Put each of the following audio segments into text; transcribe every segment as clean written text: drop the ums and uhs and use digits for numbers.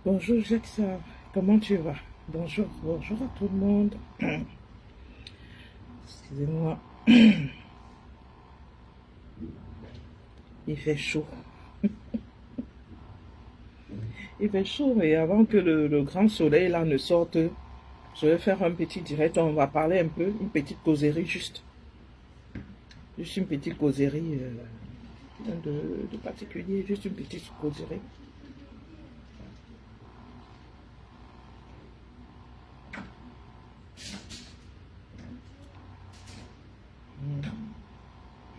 Bonjour Jackson, comment tu vas? Bonjour, bonjour à tout le monde. Excusez-moi. Il fait chaud. Il fait chaud, mais avant que le grand soleil là ne sorte, je vais faire un petit direct. On va parler un peu, une petite causerie juste. Juste une petite causerie de particulier, juste une petite causerie.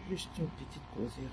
Juste une petite causerie.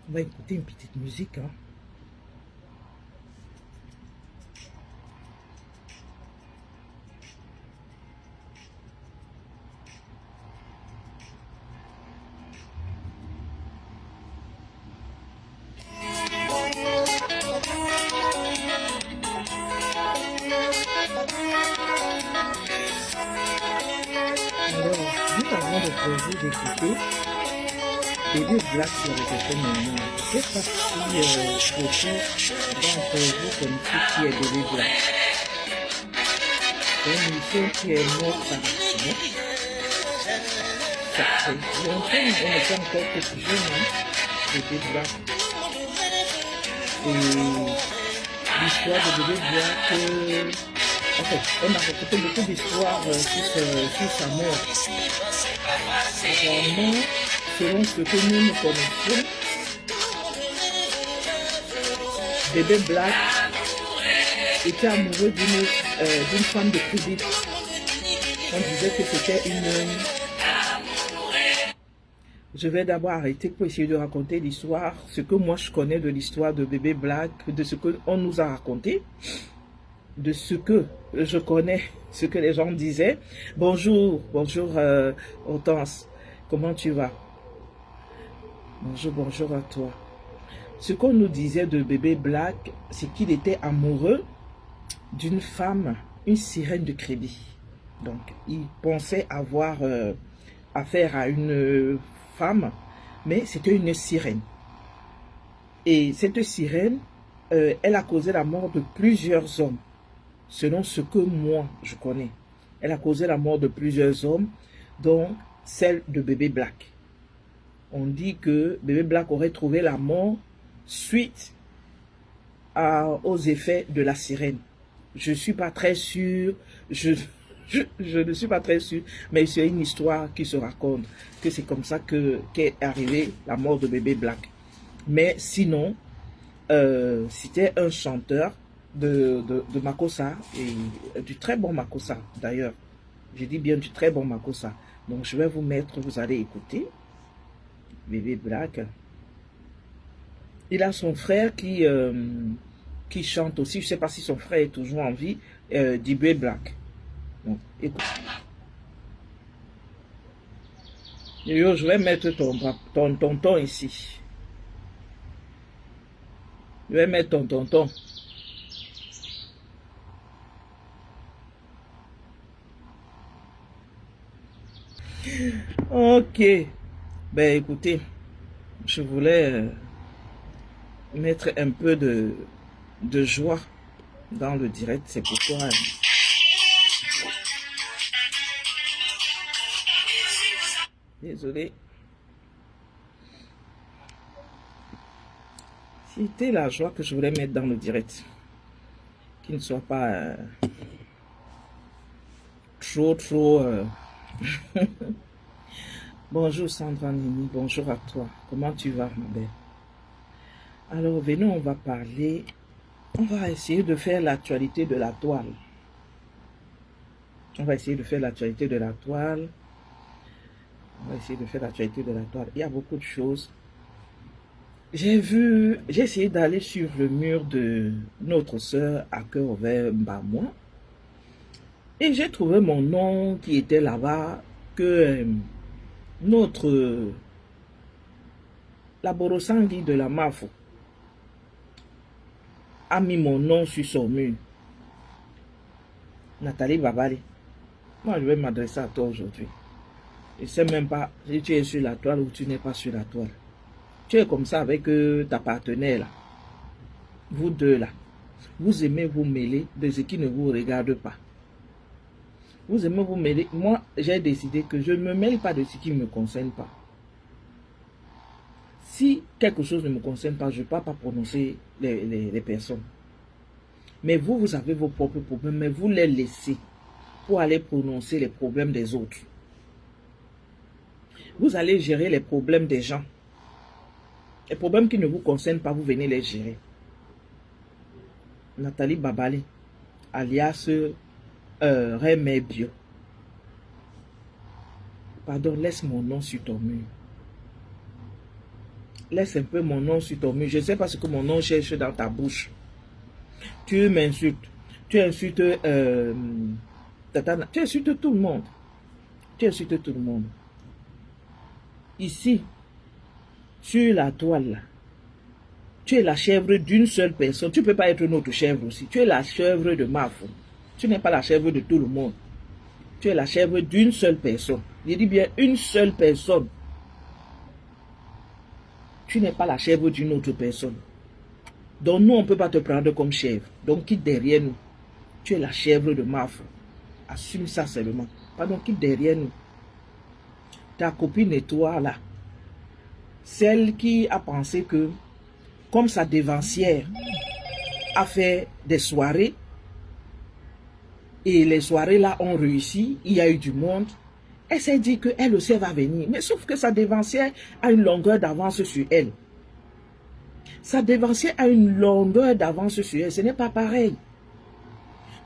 On va écouter une petite musique, hein. Alors, juste avant de poser d'écouter, Baby Black sur le téléphone maintenant. Je ne sais pas si beaucoup d'entre vous connaissez qui est Baby Black. C'est une émission qui est morte par accident. Ça fait longtemps, on était encore petits jeunes, hein, Baby Black. Et l'histoire de Baby Black, en fait, on a raconté beaucoup d'histoires sur sa mort. Apparemment, selon ce que nous connaissions, Bébé Black était amoureux d'une femme de Crédit. On disait que c'était une... Je vais d'abord arrêter pour essayer de raconter l'histoire, ce que moi je connais de l'histoire de Bébé Black, de ce qu'on nous a raconté, de ce que je connais, ce que les gens disaient. Bonjour, bonjour Hortense, comment tu vas? Bonjour, bonjour à toi. Ce qu'on nous disait de Bébé Black, c'est qu'il était amoureux d'une femme, une sirène de crédit. Donc, il pensait avoir affaire à une femme, mais c'était une sirène. Et cette sirène, elle a causé la mort de plusieurs hommes, selon ce que moi je connais. Elle a causé la mort de plusieurs hommes, dont celle de Bébé Black. On dit que Bébé Black aurait trouvé la mort suite aux effets de la sirène. Je ne suis pas très sûr, je ne suis pas très sûr, mais c'est une histoire qui se raconte, que c'est comme ça qu'est arrivée la mort de Bébé Black. Mais sinon, c'était un chanteur de Makossa, et du très bon Makossa d'ailleurs. Je dis bien du très bon Makossa. Donc je vais vous mettre, vous allez écouter, Bébé Black. Il a son frère qui chante aussi. Je ne sais pas si son frère est toujours en vie, Dibé Black. Donc, écoute. Yo, je vais mettre ton tonton ici. Je vais mettre ton tonton. Ok. Ben écoutez, je voulais mettre un peu de joie dans le direct, c'est pourquoi... Désolé. C'était la joie que je voulais mettre dans le direct. Qu'il ne soit pas trop... Bonjour Sandra Nini, bonjour à toi. Comment tu vas, ma belle? Alors, venez, on va parler... On va essayer de faire l'actualité de la toile. On va essayer de faire l'actualité de la toile. On va essayer de faire l'actualité de la toile. Il y a beaucoup de choses. J'ai essayé d'aller sur le mur de notre sœur à cœur vers Mbamwa. Et j'ai trouvé mon nom qui était là-bas, que la Borosangui de la Mafo a mis mon nom sur son mur. Nathalie Babali. Moi, je vais m'adresser à toi aujourd'hui. Je ne sais même pas si tu es sur la toile ou tu n'es pas sur la toile. Tu es comme ça avec ta partenaire là. Vous deux là. Vous aimez vous mêler de ce qui ne vous regarde pas. Vous aimez vous mêler. Moi, j'ai décidé que je ne me mêle pas de ce qui ne me concerne pas. Si quelque chose ne me concerne pas, je ne peux pas prononcer les personnes. Mais vous avez vos propres problèmes, mais vous les laissez pour aller prononcer les problèmes des autres. Vous allez gérer les problèmes des gens. Les problèmes qui ne vous concernent pas, vous venez les gérer. Nathalie Babali, alias Rémé Bio. Pardon, laisse mon nom sur ton mur. Laisse un peu mon nom sur ton mur. Je ne sais pas ce que mon nom cherche dans ta bouche. Tu m'insultes. Tu insultes, tu insultes tout le monde. Tu insultes tout le monde. Ici, sur la toile, tu es la chèvre d'une seule personne. Tu ne peux pas être notre chèvre aussi. Tu es la chèvre de Mafo. Tu n'es pas la chèvre de tout le monde. Tu es la chèvre d'une seule personne. Je dis bien une seule personne. Tu n'es pas la chèvre d'une autre personne. Donc nous, on ne peut pas te prendre comme chèvre. Donc quitte derrière nous. Tu es la chèvre de Mafo. Assume ça seulement. Pardon, quitte derrière nous. Ta copine et toi là. Celle qui a pensé que, comme sa dévancière a fait des soirées, et les soirées là ont réussi, il y a eu du monde, Elle s'est dit qu'elle aussi va venir. Mais sauf que sa dévancière a une longueur d'avance sur elle. Sa dévancière a une longueur d'avance sur elle. Ce n'est pas pareil.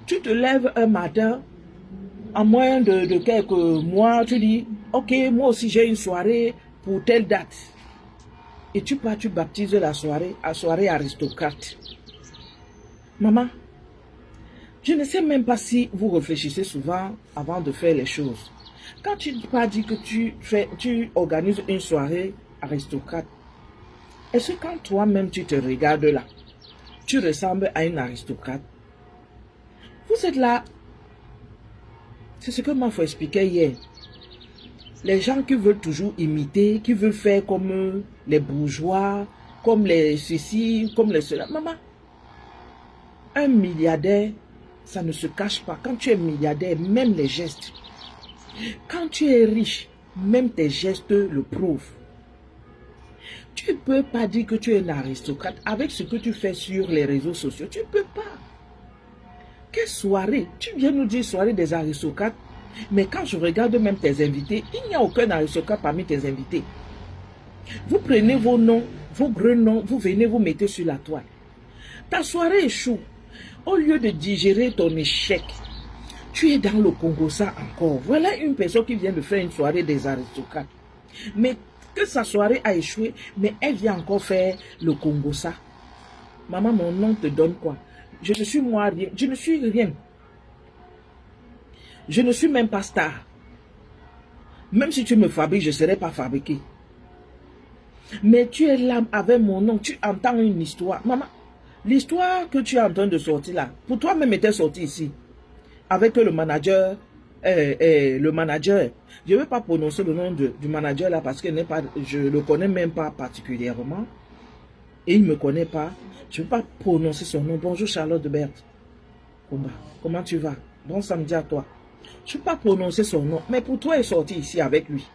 Tu te lèves un matin, en moins de quelques mois, tu dis, ok, moi aussi j'ai une soirée pour telle date. Et tu pars, tu baptises la soirée, à soirée aristocrate. Maman, je ne sais même pas si vous réfléchissez souvent avant de faire les choses. Quand tu pas dit que tu organises une soirée aristocrate, est-ce que quand toi-même tu te regardes là, tu ressembles à une aristocrate? Vous êtes là. C'est ce que moi faut expliquer hier. Les gens qui veulent toujours imiter, qui veulent faire comme les bourgeois, comme les ceci, comme les cela. Maman, un milliardaire, ça ne se cache pas. Quand tu es milliardaire, même les gestes. Quand tu es riche, même tes gestes le prouvent. Tu ne peux pas dire que tu es un aristocrate avec ce que tu fais sur les réseaux sociaux. Tu ne peux pas. Quelle soirée? Tu viens nous dire soirée des aristocrates. Mais quand je regarde même tes invités, il n'y a aucun aristocrate parmi tes invités. Vous prenez vos noms, vos gros noms, vous venez vous mettez sur la toile. Ta soirée échoue. Au lieu de digérer ton échec, tu es dans le Congo-ça encore. Voilà une personne qui vient de faire une soirée des aristocrates. Mais que sa soirée a échoué, mais elle vient encore faire le Congo-ça. Maman, mon nom te donne quoi? Je ne suis moi rien. Je ne suis rien. Je ne suis même pas star. Même si tu me fabriques, je ne serai pas fabriqué. Mais tu es là avec mon nom. Tu entends une histoire. Maman, l'histoire que tu es en train de sortir là, pour toi-même était sortie ici. Avec le manager, je ne vais pas prononcer le nom du manager là parce que je ne le connais même pas particulièrement. Et il ne me connaît pas. Je ne vais pas prononcer son nom. Bonjour Charlotte de Berthe. Comment tu vas? Bon samedi à toi. Je ne vais pas prononcer son nom. Mais pour toi, il est sorti ici avec lui.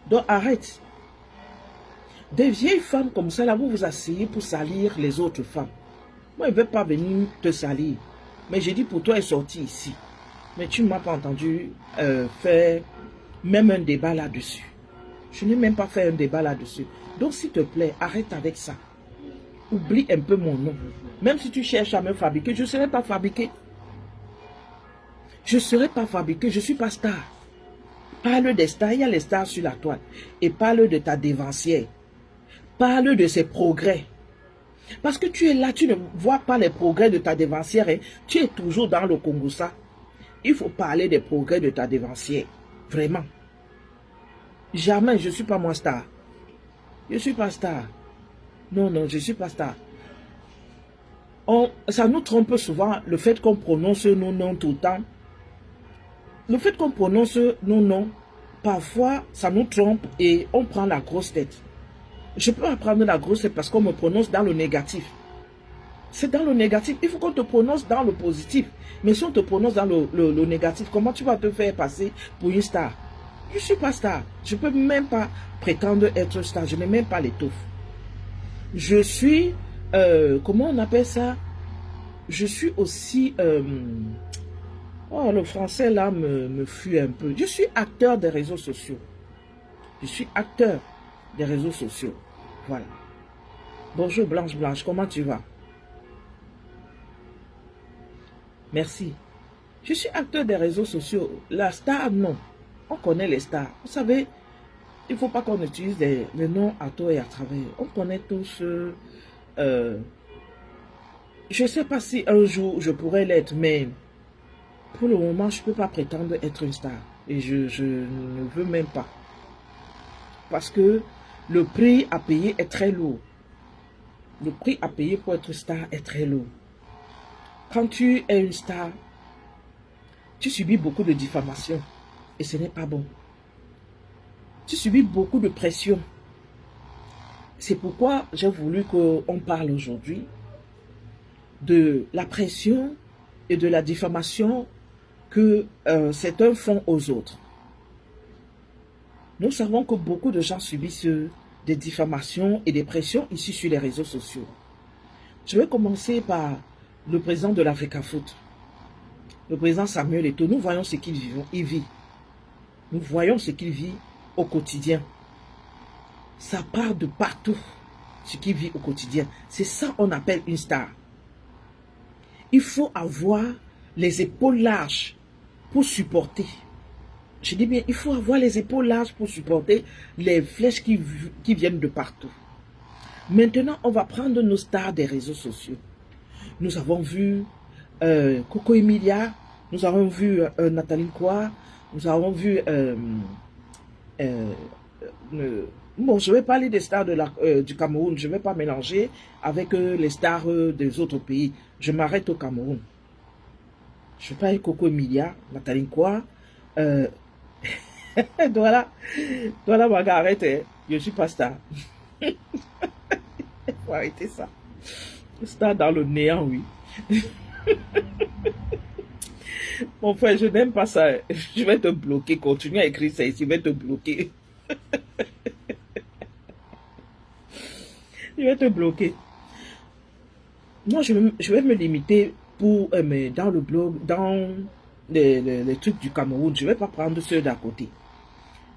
Donc arrête. Des vieilles femmes comme ça, là, vous vous asseyez pour salir les autres femmes. Moi, je ne vais pas venir te salir. Mais j'ai dit pour toi, il est sorti ici. Mais tu ne m'as pas entendu faire même un débat là-dessus. Je n'ai même pas fait un débat là-dessus. Donc, s'il te plaît, arrête avec ça. Oublie un peu mon nom. Même si tu cherches à me fabriquer, je ne serai pas fabriqué. Je ne serai pas fabriqué, je ne suis pas star. Parle des stars, il y a les stars sur la toile. Et parle de ta dévancière. Parle de ses progrès. Parce que tu es là, tu ne vois pas les progrès de ta dévancière. Hein. Tu es toujours dans le Congo-ça. Il faut parler des progrès de ta dévancière. Vraiment. Jamais, je ne suis pas moi star. Je ne suis pas star. Non, non, je ne suis pas star. Ça nous trompe souvent le fait qu'on prononce nos noms tout le temps. Le fait qu'on prononce nos noms, parfois, ça nous trompe et on prend la grosse tête. Je peux apprendre la grosse tête parce qu'on me prononce dans le négatif. C'est dans le négatif. Il faut qu'on te prononce dans le positif. Mais si on te prononce dans le négatif, comment tu vas te faire passer pour une star? Je ne suis pas star. Je ne peux même pas prétendre être star. Je n'ai même pas l'étoffe. Je suis, comment on appelle ça? Je suis aussi, oh, le français là me fuit un peu. Je suis acteur des réseaux sociaux. Je suis acteur des réseaux sociaux. Voilà. Bonjour Blanche, comment tu vas? Merci. Je suis acteur des réseaux sociaux. La star, non. On connaît les stars. Vous savez, il ne faut pas qu'on utilise les noms à tort et à travers. On connaît tous. Je ne sais pas si un jour je pourrais l'être, mais pour le moment, je ne peux pas prétendre être une star. Et je ne veux même pas. Parce que le prix à payer est très lourd. Le prix à payer pour être star est très lourd. Quand tu es une star, tu subis beaucoup de diffamation. Et ce n'est pas bon. Tu subis beaucoup de pression. C'est pourquoi j'ai voulu qu'on parle aujourd'hui de la pression et de la diffamation que c'est un fond aux autres. Nous savons que beaucoup de gens subissent des diffamations et des pressions ici sur les réseaux sociaux. Je vais commencer par le président de l'Africa Foot, le président Samuel Eto'o. Nous voyons ce qu'il vit. Nous voyons ce qu'il vit au quotidien. Ça part de partout, ce qu'il vit au quotidien. C'est ça qu'on appelle une star. Il faut avoir les épaules larges pour supporter. Je dis bien, il faut avoir les épaules larges pour supporter les flèches qui viennent de partout. Maintenant, on va prendre nos stars des réseaux sociaux. Nous avons vu Coco Emilia, nous avons vu Nathalie Kwa, nous avons vu... bon, je vais parler des stars du Cameroun, je ne vais pas mélanger avec les stars des autres pays. Je m'arrête au Cameroun. Je vais parler Coco Emilia, Nathalie Kwa, voilà Margaret, je ne suis pas star. Il faut arrêter ça. Star dans le néant, oui. Mon frère, je n'aime pas ça. Je vais te bloquer. Continue à écrire ça ici. Je vais te bloquer. Je vais te bloquer. Moi, je vais me limiter pour dans le blog, dans les trucs du Cameroun. Je ne vais pas prendre ceux d'à côté.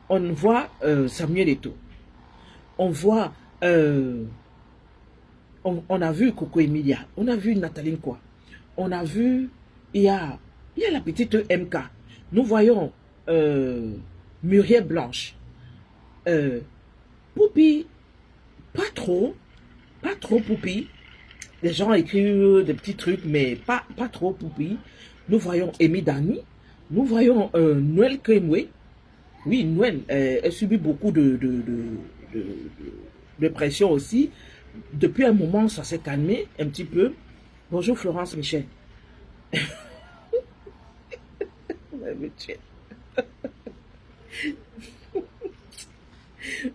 On voit Samuel Eto'o. On voit... on a vu Coco Emilia. On a vu Nathalie Kwa. On a vu... Il y a la petite MK. Nous voyons Muriel Blanche. Poupi, pas trop Poupi. Les gens écrivent des petits trucs, mais pas trop Poupi. Nous voyons Emi Dani. Nous voyons Noël Kremwe. Oui, Noël, elle subit beaucoup de pression aussi. Depuis un moment, ça s'est calmé un petit peu. Bonjour Florence Michel.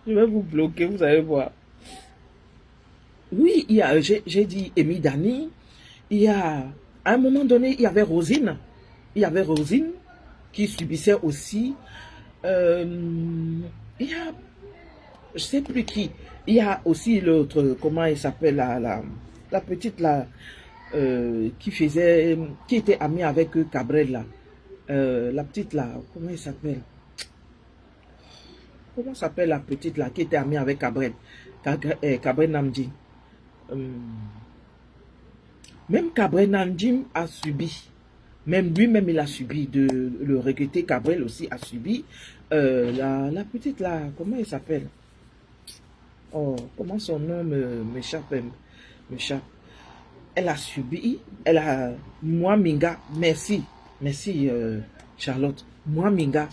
Je vais vous bloquer, vous allez voir. Oui, j'ai dit Emi Dani. Il y a, à un moment donné, il y avait Rosine. Il y avait Rosine qui subissait aussi. Il y a, je sais plus qui. Il y a aussi l'autre, comment elle s'appelle, la petite là, qui était amie avec Cabrel là. La petite là, comment elle s'appelle? Comment s'appelle la petite là qui était amie avec Cabrel? Cabrel Namdi. Même Cabrel Namdi a subi. Même lui-même il a subi de le regretter. Cabrel aussi a subi. La petite là, comment elle s'appelle? Oh, comment son nom m'échappe? Elle a subi. Elle a. Moi, Minga, merci. Merci, Charlotte. Moi, Minga.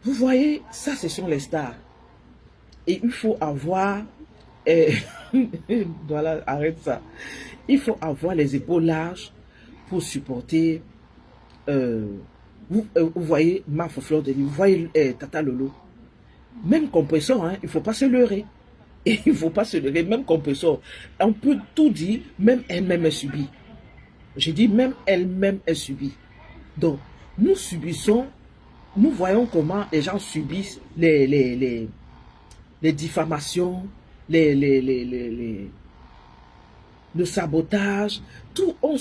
Vous voyez, ça, ce sont les stars. Et il faut avoir... voilà, arrête ça. Il faut avoir les épaules larges pour supporter... vous voyez, Mafo Fleur de Lys, vous voyez Tata Lolo. Même compresseur, hein, il ne faut pas se leurrer. Et il ne faut pas se leurrer, même compresseur. On peut tout dire, même elle-même est subie. J'ai dit, même elle-même est subie. Donc, nous subissons... Nous voyons comment les gens subissent les diffamations, le sabotage, tout, on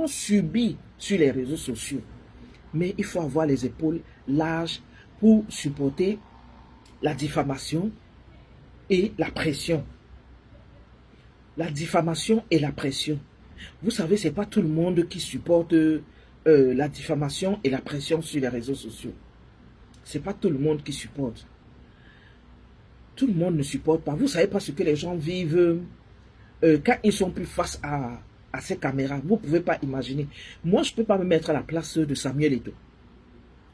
subit sur les réseaux sociaux. Mais il faut avoir les épaules larges pour supporter la diffamation et la pression. La diffamation et la pression. Vous savez, ce n'est pas tout le monde qui supporte... la diffamation et la pression sur les réseaux sociaux. Ce n'est pas tout le monde qui supporte. Tout le monde ne supporte pas. Vous ne savez pas ce que les gens vivent quand ils sont plus face à ces caméras. Vous ne pouvez pas imaginer. Moi, je ne peux pas me mettre à la place de Samuel Eto'o.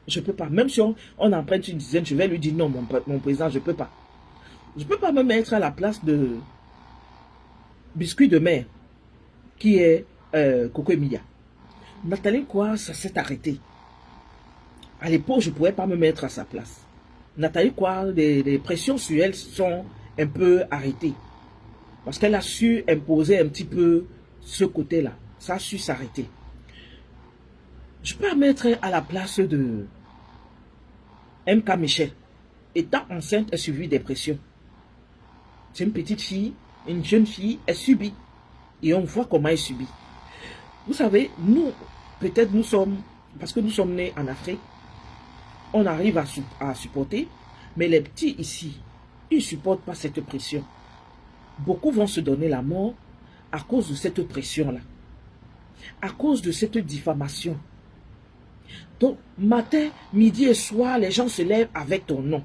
Je ne peux pas. Même si on emprunte une dizaine, je vais lui dire non, mon président, je ne peux pas. Je ne peux pas me mettre à la place de Biscuit de mer, qui est Coco Emilia. Nathalie Kwa, ça s'est arrêté. À l'époque, je ne pouvais pas me mettre à sa place. Nathalie Kwa, les pressions sur elle sont un peu arrêtées. Parce qu'elle a su imposer un petit peu ce côté-là. Ça a su s'arrêter. Je peux me mettre à la place de MK Michel. Étant enceinte, elle subit des pressions. C'est une petite fille, une jeune fille, elle subit. Et on voit comment elle subit. Vous savez, nous, peut-être nous sommes, parce que nous sommes nés en Afrique, on arrive à supporter, mais les petits ici, ils ne supportent pas cette pression. Beaucoup vont se donner la mort à cause de cette pression-là, à cause de cette diffamation. Donc, matin, midi et soir, les gens se lèvent avec ton nom.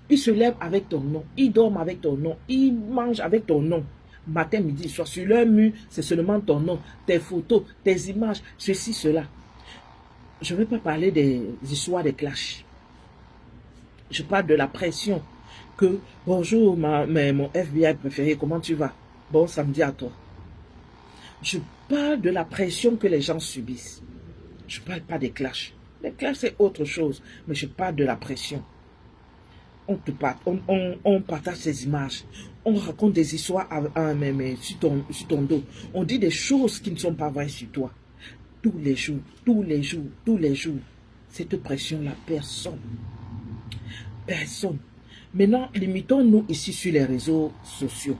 Ils se lèvent avec ton nom, ils dorment avec ton nom, ils mangent avec ton nom. Matin, midi, soir, sur leur mur, c'est seulement ton nom, tes photos, tes images, ceci, cela. Je ne vais pas parler des histoires des clashs. Je parle de la pression que, bonjour, mon FBI préféré, comment tu vas? Bon samedi à toi. Je parle de la pression que les gens subissent. Je ne parle pas des clashs. Les clashs, c'est autre chose, mais je parle de la pression. On partage ces images, on raconte des histoires sur ton dos. On dit des choses qui ne sont pas vraies sur toi. Tous les jours, tous les jours, tous les jours. Cette pression-là, personne. Personne. Maintenant, limitons-nous ici sur les réseaux sociaux.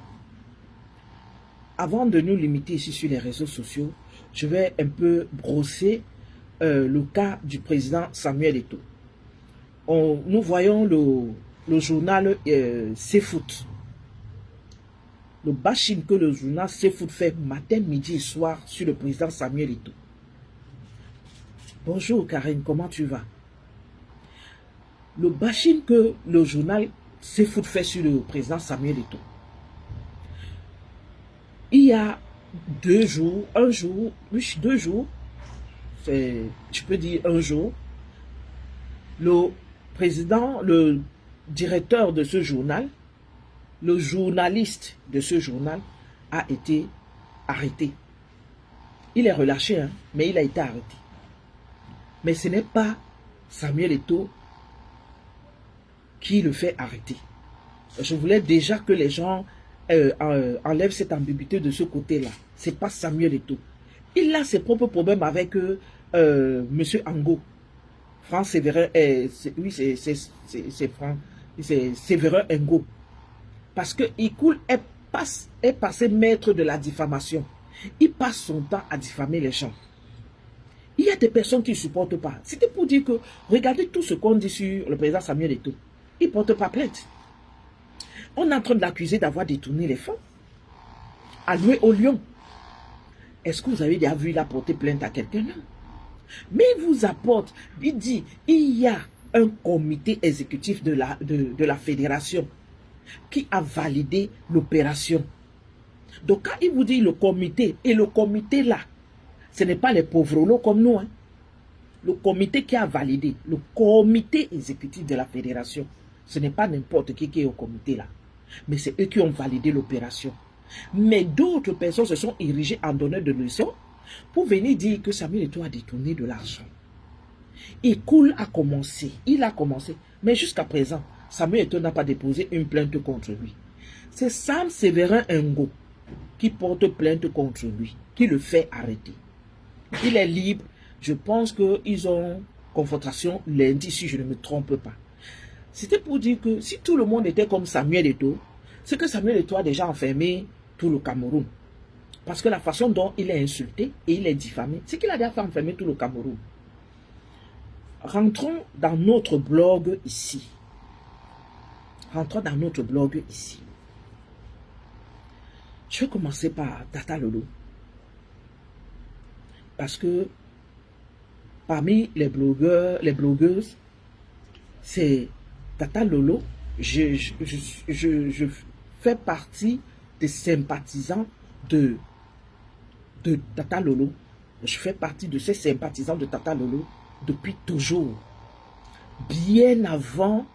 Avant de nous limiter ici sur les réseaux sociaux, je vais un peu brosser le cas du président Samuel Eto'o. Nous voyons le journal CFoot. Le bashing que le journal CFoot fait matin, midi et soir sur le président Samuel Eto'o. Bonjour Karine, comment tu vas? Le bashing que le journal CFoot fait sur le président Samuel Eto'o. Il y a 2 jours, je peux dire un jour, le président, le directeur de ce journal, le journaliste de ce journal a été arrêté. Il est relâché, hein, mais il a été arrêté. Mais ce n'est pas Samuel Eto'o qui le fait arrêter. Je voulais déjà que les gens enlèvent cette ambiguïté de ce côté-là. Ce n'est pas Samuel Eto'o. Il a ses propres problèmes avec M. Ango. Franck Séverin, oui, c'est Franck, c'est Séverin Ngo. Parce qu'il est passé maître de la diffamation. Il passe son temps à diffamer les gens. Il y a des personnes qui ne supportent pas. C'était pour dire que, regardez tout ce qu'on dit sur le président Samuel Eto'o. Il ne porte pas plainte. On est en train de l'accuser d'avoir détourné les fonds, alloués au lion. Est-ce que vous avez déjà vu il a porté plainte à quelqu'un? Non. Mais il vous apporte, il dit, il y a un comité exécutif de la fédération qui a validé l'opération. Donc quand il vous dit le comité, et le comité là, ce n'est pas les pauvres lots comme nous. Hein. Le comité qui a validé, le comité exécutif de la fédération, ce n'est pas n'importe qui est au comité là. Mais c'est eux qui ont validé l'opération. Mais d'autres personnes se sont érigées en donneurs de leçons pour venir dire que Samuel Eto'o a détourné de l'argent. Et Cool a commencé, il a commencé. Mais jusqu'à présent, Samuel Eto'o n'a pas déposé une plainte contre lui. C'est Sam Séverin Ngo qui porte plainte contre lui, qui le fait arrêter. Il est libre. Je pense qu'ils ont confrontation lundi, si je ne me trompe pas. C'était pour dire que si tout le monde était comme Samuel Eto'o, c'est que Samuel Eto'o a déjà enfermé tout le Cameroun. Parce que la façon dont il est insulté et il est diffamé, c'est qu'il a déjà fait enfermer tout le Cameroun. Rentrons dans notre blog ici. Rentrons dans notre blog ici. Je vais commencer par Tata Lolo. Parce que parmi les blogueurs, les blogueuses, c'est Tata Lolo. Je fais partie des sympathisants de Tata Lolo. Je fais partie de ces sympathisants de Tata Lolo depuis toujours. Bien avant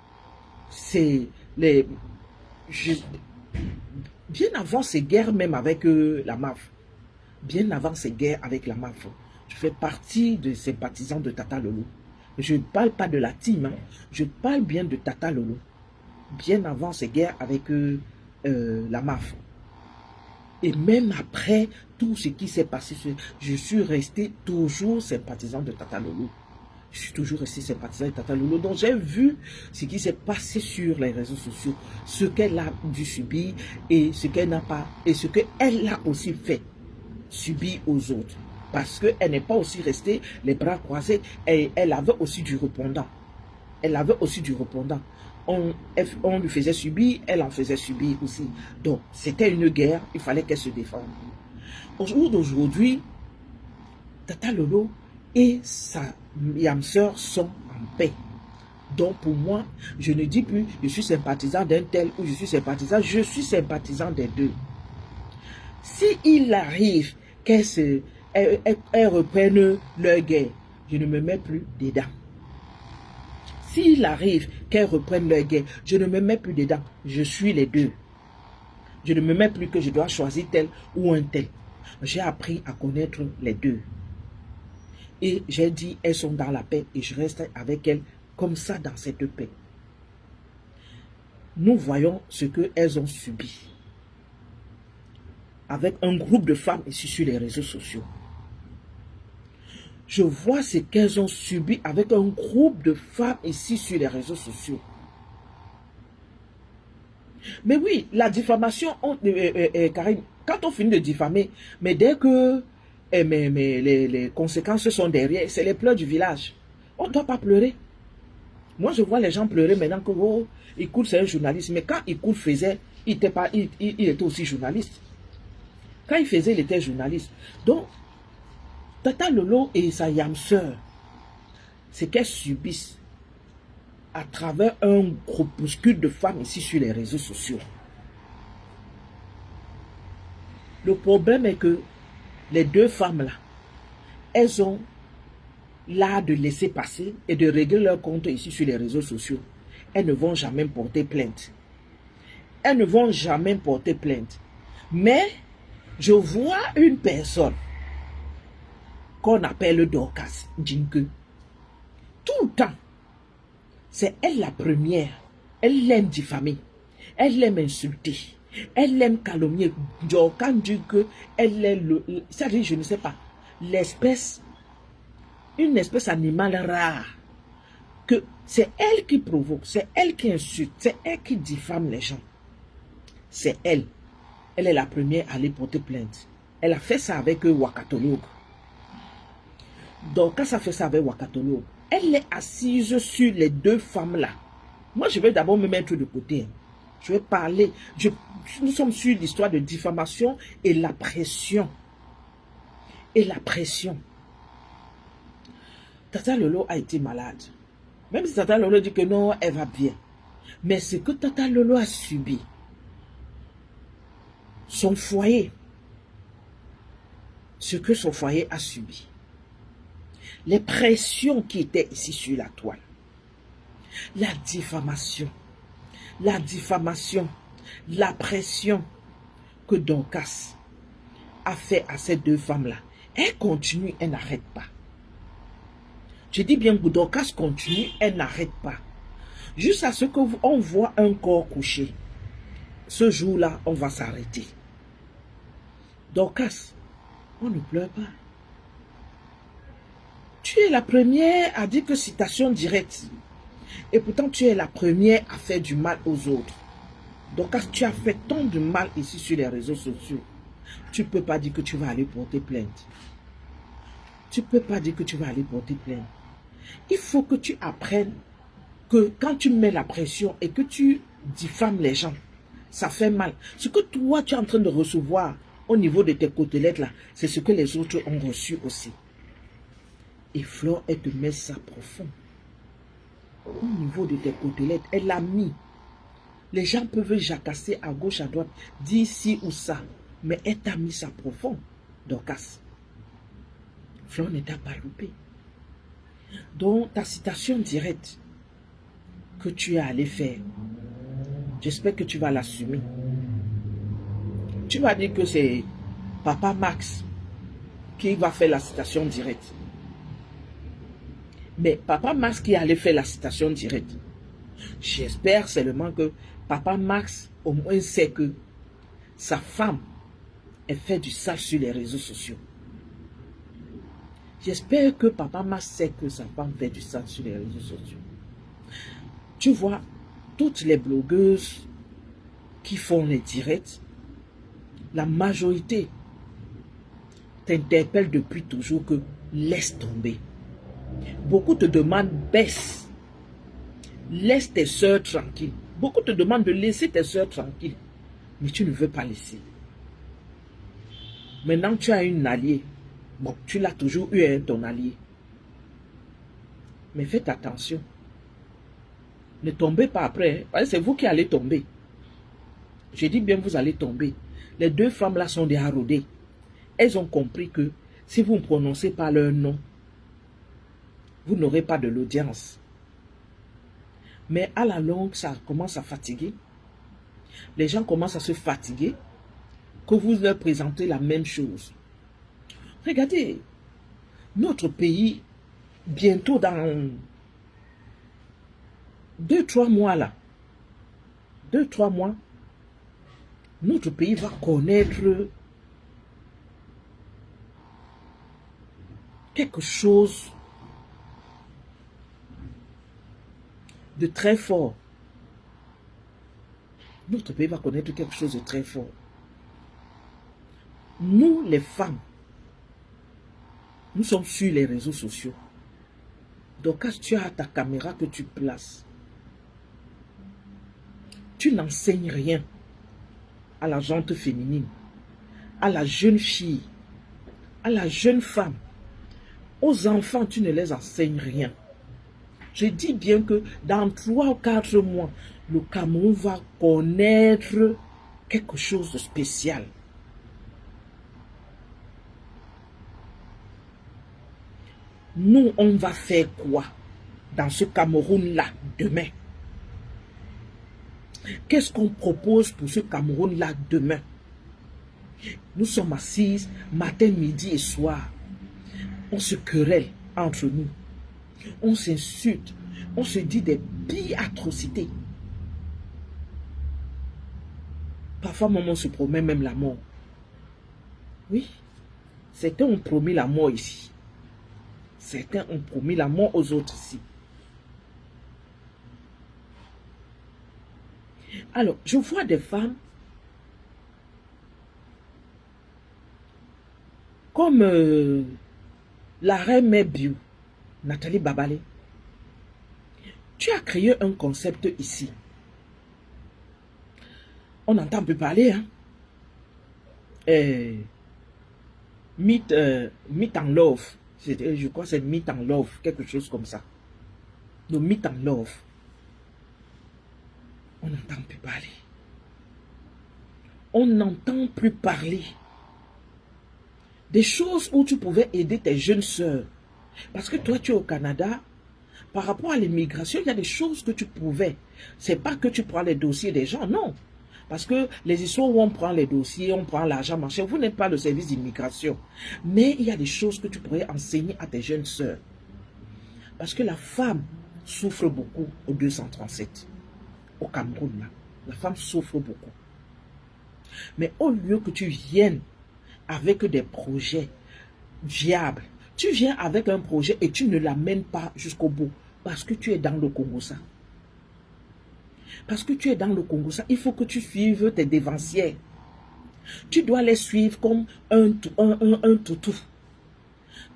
bien avant ces guerres même avec la MAF. Bien avant ces guerres avec la MAF. Je fais partie des sympathisants de Tata Lolo. Je ne parle pas de la team, hein. Je parle bien de Tata Lolo. Bien avant ces guerres avec la MAF. Et même après tout ce qui s'est passé, je suis resté toujours sympathisant de Tata Lolo. Je suis toujours resté sympathisant de Tata Lolo. Donc j'ai vu ce qui s'est passé sur les réseaux sociaux, ce qu'elle a dû subir et ce qu'elle n'a pas, et ce qu'elle a aussi fait subir aux autres. Parce qu'elle n'est pas aussi restée les bras croisés et elle avait aussi du répondant. elle avait aussi du répondant. On lui faisait subir, elle en faisait subir aussi. Donc, c'était une guerre, il fallait qu'elle se défende. Au jour d'aujourd'hui, Tata Lolo et sa yam sœur sont en paix. Donc, pour moi, je ne dis plus, je suis sympathisant d'un tel ou je suis sympathisant des deux. S'il arrive qu'elles reprennent leur guerre, je ne me mets plus dedans. S'il arrive qu'elles reprennent leur guerre, je ne me mets plus dedans. Je suis les deux. Je ne me mets plus que je dois choisir tel ou un tel. J'ai appris à connaître les deux. Et j'ai dit, elles sont dans la paix et je reste avec elles comme ça dans cette paix. Nous voyons ce qu'elles ont subi avec un groupe de femmes ici sur les réseaux sociaux. Je vois ce qu'elles ont subi avec un groupe de femmes ici sur les réseaux sociaux. Mais oui, la diffamation, Karine, quand on finit de diffamer, mais dès que les conséquences sont derrière, c'est les pleurs du village. On ne doit pas pleurer. Moi, je vois les gens pleurer maintenant que Ikoul, c'est un journaliste. Mais quand Ikoul faisait, il était aussi journaliste. Quand il faisait, il était journaliste. Donc, Tata Lolo et sa yam sœur, c'est qu'elles subissent à travers un groupuscule de femmes ici sur les réseaux sociaux. Le problème est que les deux femmes-là, elles ont l'art de laisser passer et de régler leur compte ici sur les réseaux sociaux. Elles ne vont jamais porter plainte. Elles ne vont jamais porter plainte. Mais je vois une personne qu'on appelle Dorcas Djinke. Tout le temps, c'est elle la première. Elle l'aime diffamer. Elle l'aime insulter. Elle l'aime calomnier. Dorcas Djinke, elle est c'est-à-dire, je ne sais pas, l'espèce, une espèce animale rare. Que c'est elle qui provoque, c'est elle qui insulte, c'est elle qui diffame les gens. C'est elle. Elle est la première à aller porter plainte. Elle a fait ça avec Wakatolog. Donc, quand ça fait ça avec Wakatolog, elle est assise sur les deux femmes-là. Moi, je vais d'abord me mettre de côté. Je vais parler. Nous sommes sur l'histoire de diffamation et la pression. Et la pression. Tata Lolo a été malade. Même si Tata Lolo dit que non, elle va bien. Mais ce que Tata Lolo a subi, son foyer, ce que son foyer a subi, les pressions qui étaient ici sur la toile, la diffamation, la pression que Dorcas a fait à ces deux femmes-là, elle continue, elle n'arrête pas. Je dis bien que Dorcas continue, elle n'arrête pas. Jusqu'à ce qu'on voit un corps couché. Ce jour-là, on va s'arrêter. Dorcas, on ne pleure pas. Tu es la première à dire que citation directe. Et pourtant, tu es la première à faire du mal aux autres. Dorcas, tu as fait tant de mal ici sur les réseaux sociaux. Tu ne peux pas dire que tu vas aller porter plainte. Tu ne peux pas dire que tu vas aller porter plainte. Il faut que tu apprennes que quand tu mets la pression et que tu diffames les gens, ça fait mal. Ce que toi, tu es en train de recevoir au niveau de tes côtelettes là, c'est ce que les autres ont reçu aussi. Et Flore, elle te met ça profond. Au niveau de tes côtelettes, elle l'a mis. Les gens peuvent jacasser à gauche, à droite, dire ci ou ça. Mais elle t'a mis ça profond, Dorcas. Flore ne t'a pas loupé. Donc, ta citation directe que tu es allé faire, j'espère que tu vas l'assumer. Tu vas dire que c'est Papa Max qui va faire la citation directe. Mais Papa Max qui allait faire la citation directe, j'espère seulement que Papa Max au moins sait que sa femme fait du sale sur les réseaux sociaux. J'espère que Papa Max sait que sa femme fait du sale sur les réseaux sociaux. Tu vois, toutes les blogueuses qui font les directs, la majorité t'interpelle depuis toujours que laisse tomber. Beaucoup te demandent baisse. Laisse tes soeurs tranquilles. Beaucoup te demandent de laisser tes soeurs tranquilles. Mais tu ne veux pas laisser. Maintenant, tu as une alliée. Bon, tu l'as toujours eu, hein, ton allié. Mais faites attention. Ne tombez pas après. Hein. C'est vous qui allez tomber. Je dis bien, vous allez tomber. Les deux femmes-là sont des haraudées. Elles ont compris que si vous ne prononcez pas leur nom, vous n'aurez pas de l'audience. Mais à la longue, ça commence à fatiguer. Les gens commencent à se fatiguer que vous leur présentez la même chose. Regardez, notre pays, bientôt dans 2-3 mois là, 2-3 mois, notre pays va connaître quelque chose de très fort. Notre pays va connaître quelque chose de très fort. Nous, les femmes, nous sommes sur les réseaux sociaux. Donc, quand tu as ta caméra que tu places, tu n'enseignes rien à la gente féminine, à la jeune fille, à la jeune femme. Aux enfants, tu ne les enseignes rien. Je dis bien que dans 3 ou 4 mois, le Cameroun va connaître quelque chose de spécial. Nous, on va faire quoi dans ce Cameroun-là demain? Qu'est-ce qu'on propose pour ce Cameroun-là demain? Nous sommes assises matin, midi et soir. On se querelle entre nous. On s'insulte. On se dit des pires atrocités. Parfois, maman se promet même la mort. Oui, certains ont promis la mort ici. Certains ont promis la mort aux autres ici. Alors, je vois des femmes comme la reine mère Bio, Nathalie Babalé. Tu as créé un concept ici. On n'entend plus parler, hein. Meet and Love. Je crois que c'est Meet and Love, quelque chose comme ça. Le Meet and Love. On n'entend plus parler. On n'entend plus parler. Des choses où tu pouvais aider tes jeunes sœurs. Parce que toi, tu es au Canada. Par rapport à l'immigration, il y a des choses que tu pouvais. C'est pas que tu prends les dossiers des gens, non. Parce que les histoires où on prend les dossiers, on prend l'argent, machin, vous n'êtes pas le service d'immigration. Mais il y a des choses que tu pourrais enseigner à tes jeunes sœurs. Parce que la femme souffre beaucoup au 237. Au Cameroun, là. La femme souffre beaucoup. Mais au lieu que tu viennes avec des projets viables, tu viens avec un projet et tu ne l'amènes pas jusqu'au bout. Parce que tu es dans le Congo-ça. Parce que tu es dans le Congo-ça, il faut que tu suives tes dévancières. Tu dois les suivre comme un toutou.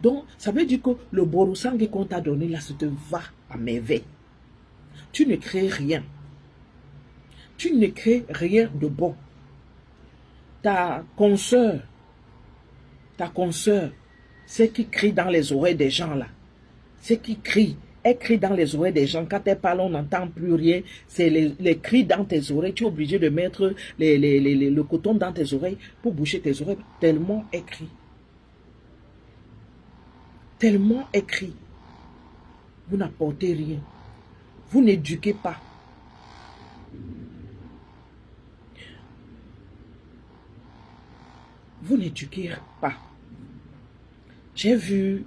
Donc, ça veut dire que le borosangé qu'on t'a donné là, ça te va à merveille. Tu ne crées rien. Tu ne crées rien de bon. Ta consoeur, c'est qui crie dans les oreilles des gens là. C'est qui crie. Elle crie dans les oreilles des gens. Quand elle parle, on n'entend plus rien. C'est les cris dans tes oreilles. Tu es obligé de mettre le coton dans tes oreilles pour boucher tes oreilles. Tellement elle crie. Tellement elle crie. Vous n'apportez rien. Vous n'éduquez pas. Vous n'éduquez pas. J'ai vu,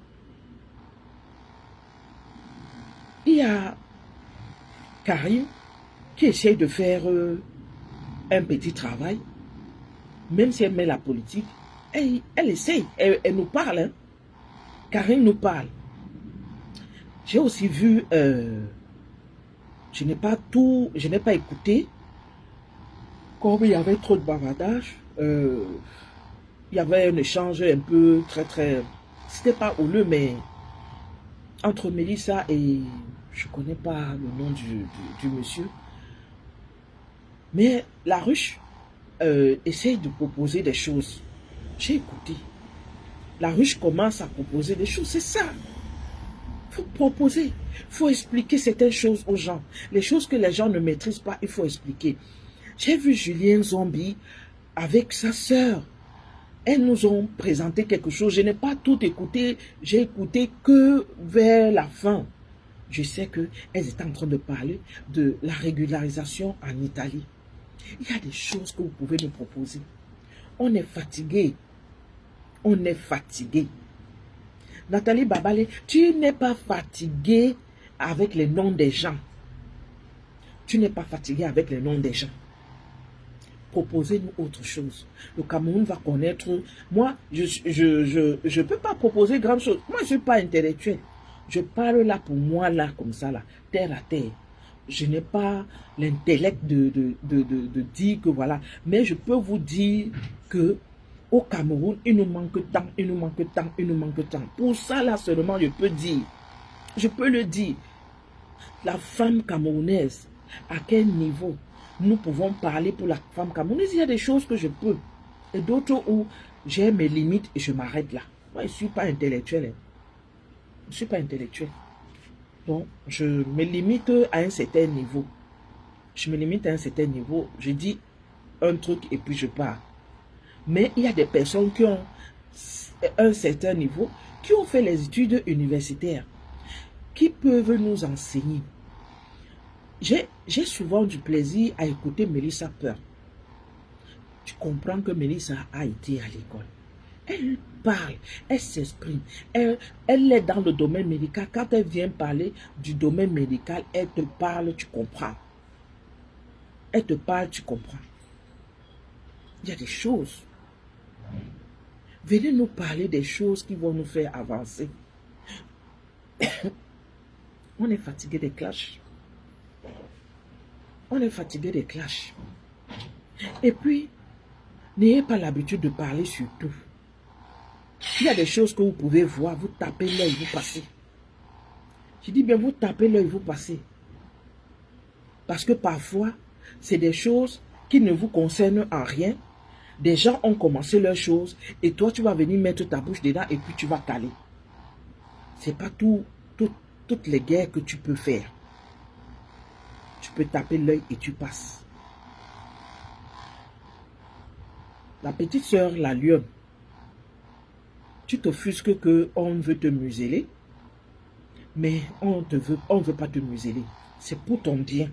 il y a Karim qui essaie de faire un petit travail, même si elle met la politique, elle essaye, elle nous parle. Hein. Karim nous parle. J'ai aussi vu, je n'ai pas écouté, comme il y avait trop de bavardage, il y avait un échange un peu très, c'était pas houleux, mais entre Mélissa et... Je ne connais pas le nom du monsieur. Mais la ruche essaye de proposer des choses. J'ai écouté. La ruche commence à proposer des choses. C'est ça. Il faut proposer. Il faut expliquer certaines choses aux gens. Les choses que les gens ne maîtrisent pas, il faut expliquer. J'ai vu Julien Zombie avec sa sœur. Elles nous ont présenté quelque chose. Je n'ai pas tout écouté. J'ai écouté que vers la fin. Je sais qu'elles étaient en train de parler de la régularisation en Italie. Il y a des choses que vous pouvez nous proposer. On est fatigué. On est fatigué. Nathalie Babalé, tu n'es pas fatigué avec les noms des gens. Tu n'es pas fatigué avec les noms des gens. Proposez-nous autre chose. Le Cameroun va connaître... Moi, je peux pas proposer grand chose. Moi, je ne suis pas intellectuel. Je parle là pour moi, là, comme ça, là, terre à terre. Je n'ai pas l'intellect de dire que voilà. Mais je peux vous dire que au Cameroun, il nous manque tant, il nous manque tant, il nous manque tant. Pour ça, là seulement, je peux dire. Je peux le dire. La femme camerounaise, à quel niveau nous pouvons parler pour la femme camerounaise? Il y a des choses que je peux. Et d'autres où j'ai mes limites et je m'arrête là. Moi, je ne suis pas intellectuel. Hein. Je ne suis pas intellectuel. Donc, je me limite à un certain niveau. Je me limite à un certain niveau. Je dis un truc et puis je pars. Mais il y a des personnes qui ont un certain niveau, qui ont fait les études universitaires, qui peuvent nous enseigner. J'ai souvent du plaisir à écouter Mélissa Peur. Tu comprends que Mélissa a été à l'école. Elle parle, elle s'exprime, elle est dans le domaine médical. Quand elle vient parler du domaine médical, elle te parle, tu comprends. Elle te parle, tu comprends. Il y a des choses. Venez nous parler des choses qui vont nous faire avancer. On est fatigué des clashs. On est fatigué des clashs. Et puis, n'ayez pas l'habitude de parler sur tout. Il y a des choses que vous pouvez voir, vous tapez l'œil, vous passez. Je dis bien, vous tapez l'œil, vous passez. Parce que parfois, c'est des choses qui ne vous concernent en rien. Des gens ont commencé leurs choses et toi, tu vas venir mettre ta bouche dedans et puis tu vas caler. Ce n'est pas toutes les guerres que tu peux faire. Tu peux taper l'œil et tu passes. La petite sœur, la lionne, tu t'offusques qu'on veut te museler, mais on ne veut pas te museler. C'est pour ton bien.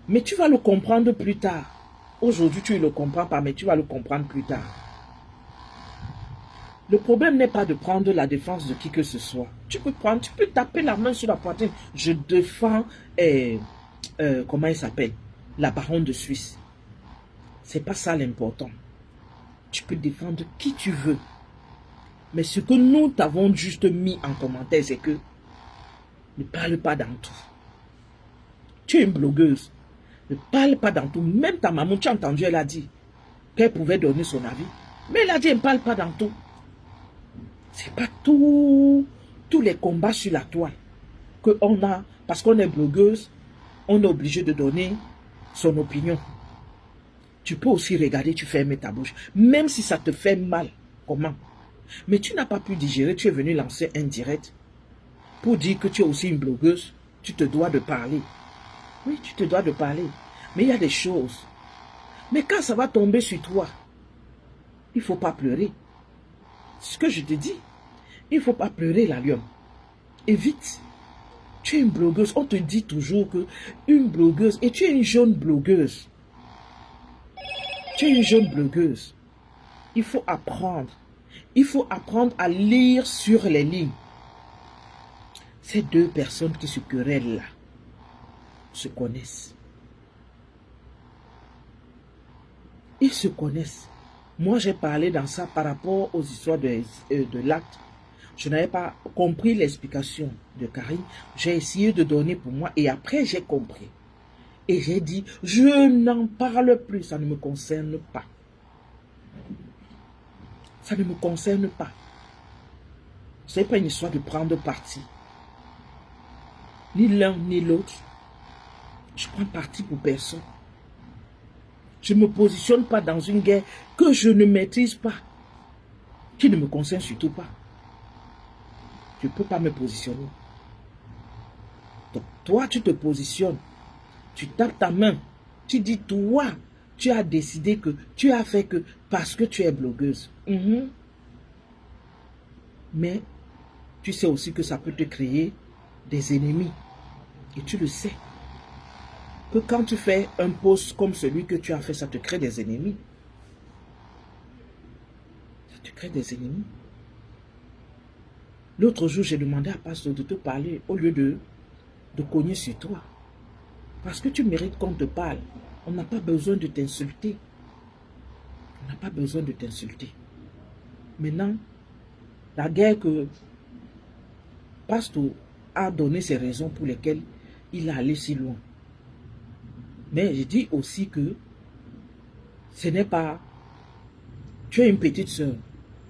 Mais tu vas le comprendre plus tard. Aujourd'hui, tu ne le comprends pas, mais tu vas le comprendre plus tard. Le problème n'est pas de prendre la défense de qui que ce soit. Tu peux taper la main sur la poitrine. Je défends, comment il s'appelle? La baronne de Suisse. C'est pas ça l'important. Tu peux défendre qui tu veux. Mais ce que nous t'avons juste mis en commentaire, c'est que ne parle pas dans tout. Tu es une blogueuse. Ne parle pas dans tout. Même ta maman, tu as entendu, elle a dit qu'elle pouvait donner son avis. Mais elle a dit, elle ne parle pas dans tout. C'est pas tous les combats sur la toile qu'on a, parce qu'on est blogueuse, on est obligé de donner son opinion. Tu peux aussi regarder, tu fermes ta bouche. Même si ça te fait mal, comment? Mais tu n'as pas pu digérer, tu es venu lancer un direct pour dire que tu es aussi une blogueuse. Tu te dois de parler. Oui, tu te dois de parler. Mais il y a des choses. Mais quand ça va tomber sur toi, il ne faut pas pleurer. C'est ce que je te dis. Il ne faut pas pleurer, la lionne. Évite. Tu es une blogueuse. On te dit toujours que une blogueuse, et tu es une jeune blogueuse. Tu es une jeune blogueuse. Il faut apprendre. Il faut apprendre à lire sur les lignes. Ces deux personnes qui se querellent là se connaissent. Ils se connaissent. Moi, j'ai parlé dans ça par rapport aux histoires de l'acte. Je n'avais pas compris l'explication de Karine. J'ai essayé de donner pour moi et après, j'ai compris. Et j'ai dit, je n'en parle plus, ça ne me concerne pas. Ça ne me concerne pas. Ce n'est pas une histoire de prendre parti. Ni l'un ni l'autre. Je prends parti pour personne. Je ne me positionne pas dans une guerre que je ne maîtrise pas, qui ne me concerne surtout pas. Je ne peux pas me positionner. Donc, toi, tu te positionnes. Tu tapes ta main. Tu dis, toi, tu as décidé que, tu as fait que, parce que tu es blogueuse. Mais, tu sais aussi que ça peut te créer des ennemis. Et tu le sais. Que quand tu fais un post comme celui que tu as fait, ça te crée des ennemis. Ça te crée des ennemis. L'autre jour, j'ai demandé à Pasteur de te parler au lieu de cogner sur toi. Parce que tu mérites qu'on te parle. On n'a pas besoin de t'insulter. On n'a pas besoin de t'insulter. Maintenant, la guerre que Pasteur a donné ses raisons pour lesquelles il a allé si loin. Mais je dis aussi que ce n'est pas... Tu es une petite soeur,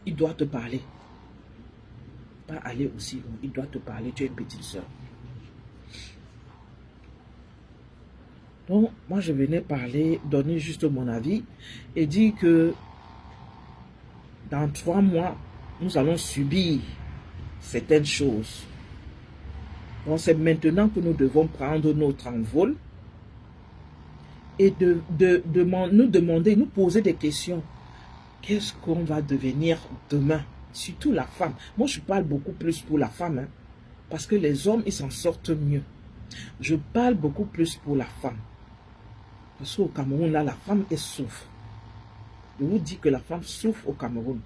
il doit te parler. Pas aller aussi loin, il doit te parler, tu es une petite soeur. Donc, moi je venais parler, donner juste mon avis et dire que dans 3 mois, nous allons subir certaines choses. Donc c'est maintenant que nous devons prendre notre envol et nous demander, nous poser des questions. Qu'est-ce qu'on va devenir demain? Surtout la femme. Moi, je parle beaucoup plus pour la femme. Hein, parce que les hommes, ils s'en sortent mieux. Je parle beaucoup plus pour la femme. Parce qu'au Cameroun, là, la femme, elle souffre. Je vous dis que la femme souffre au Cameroun.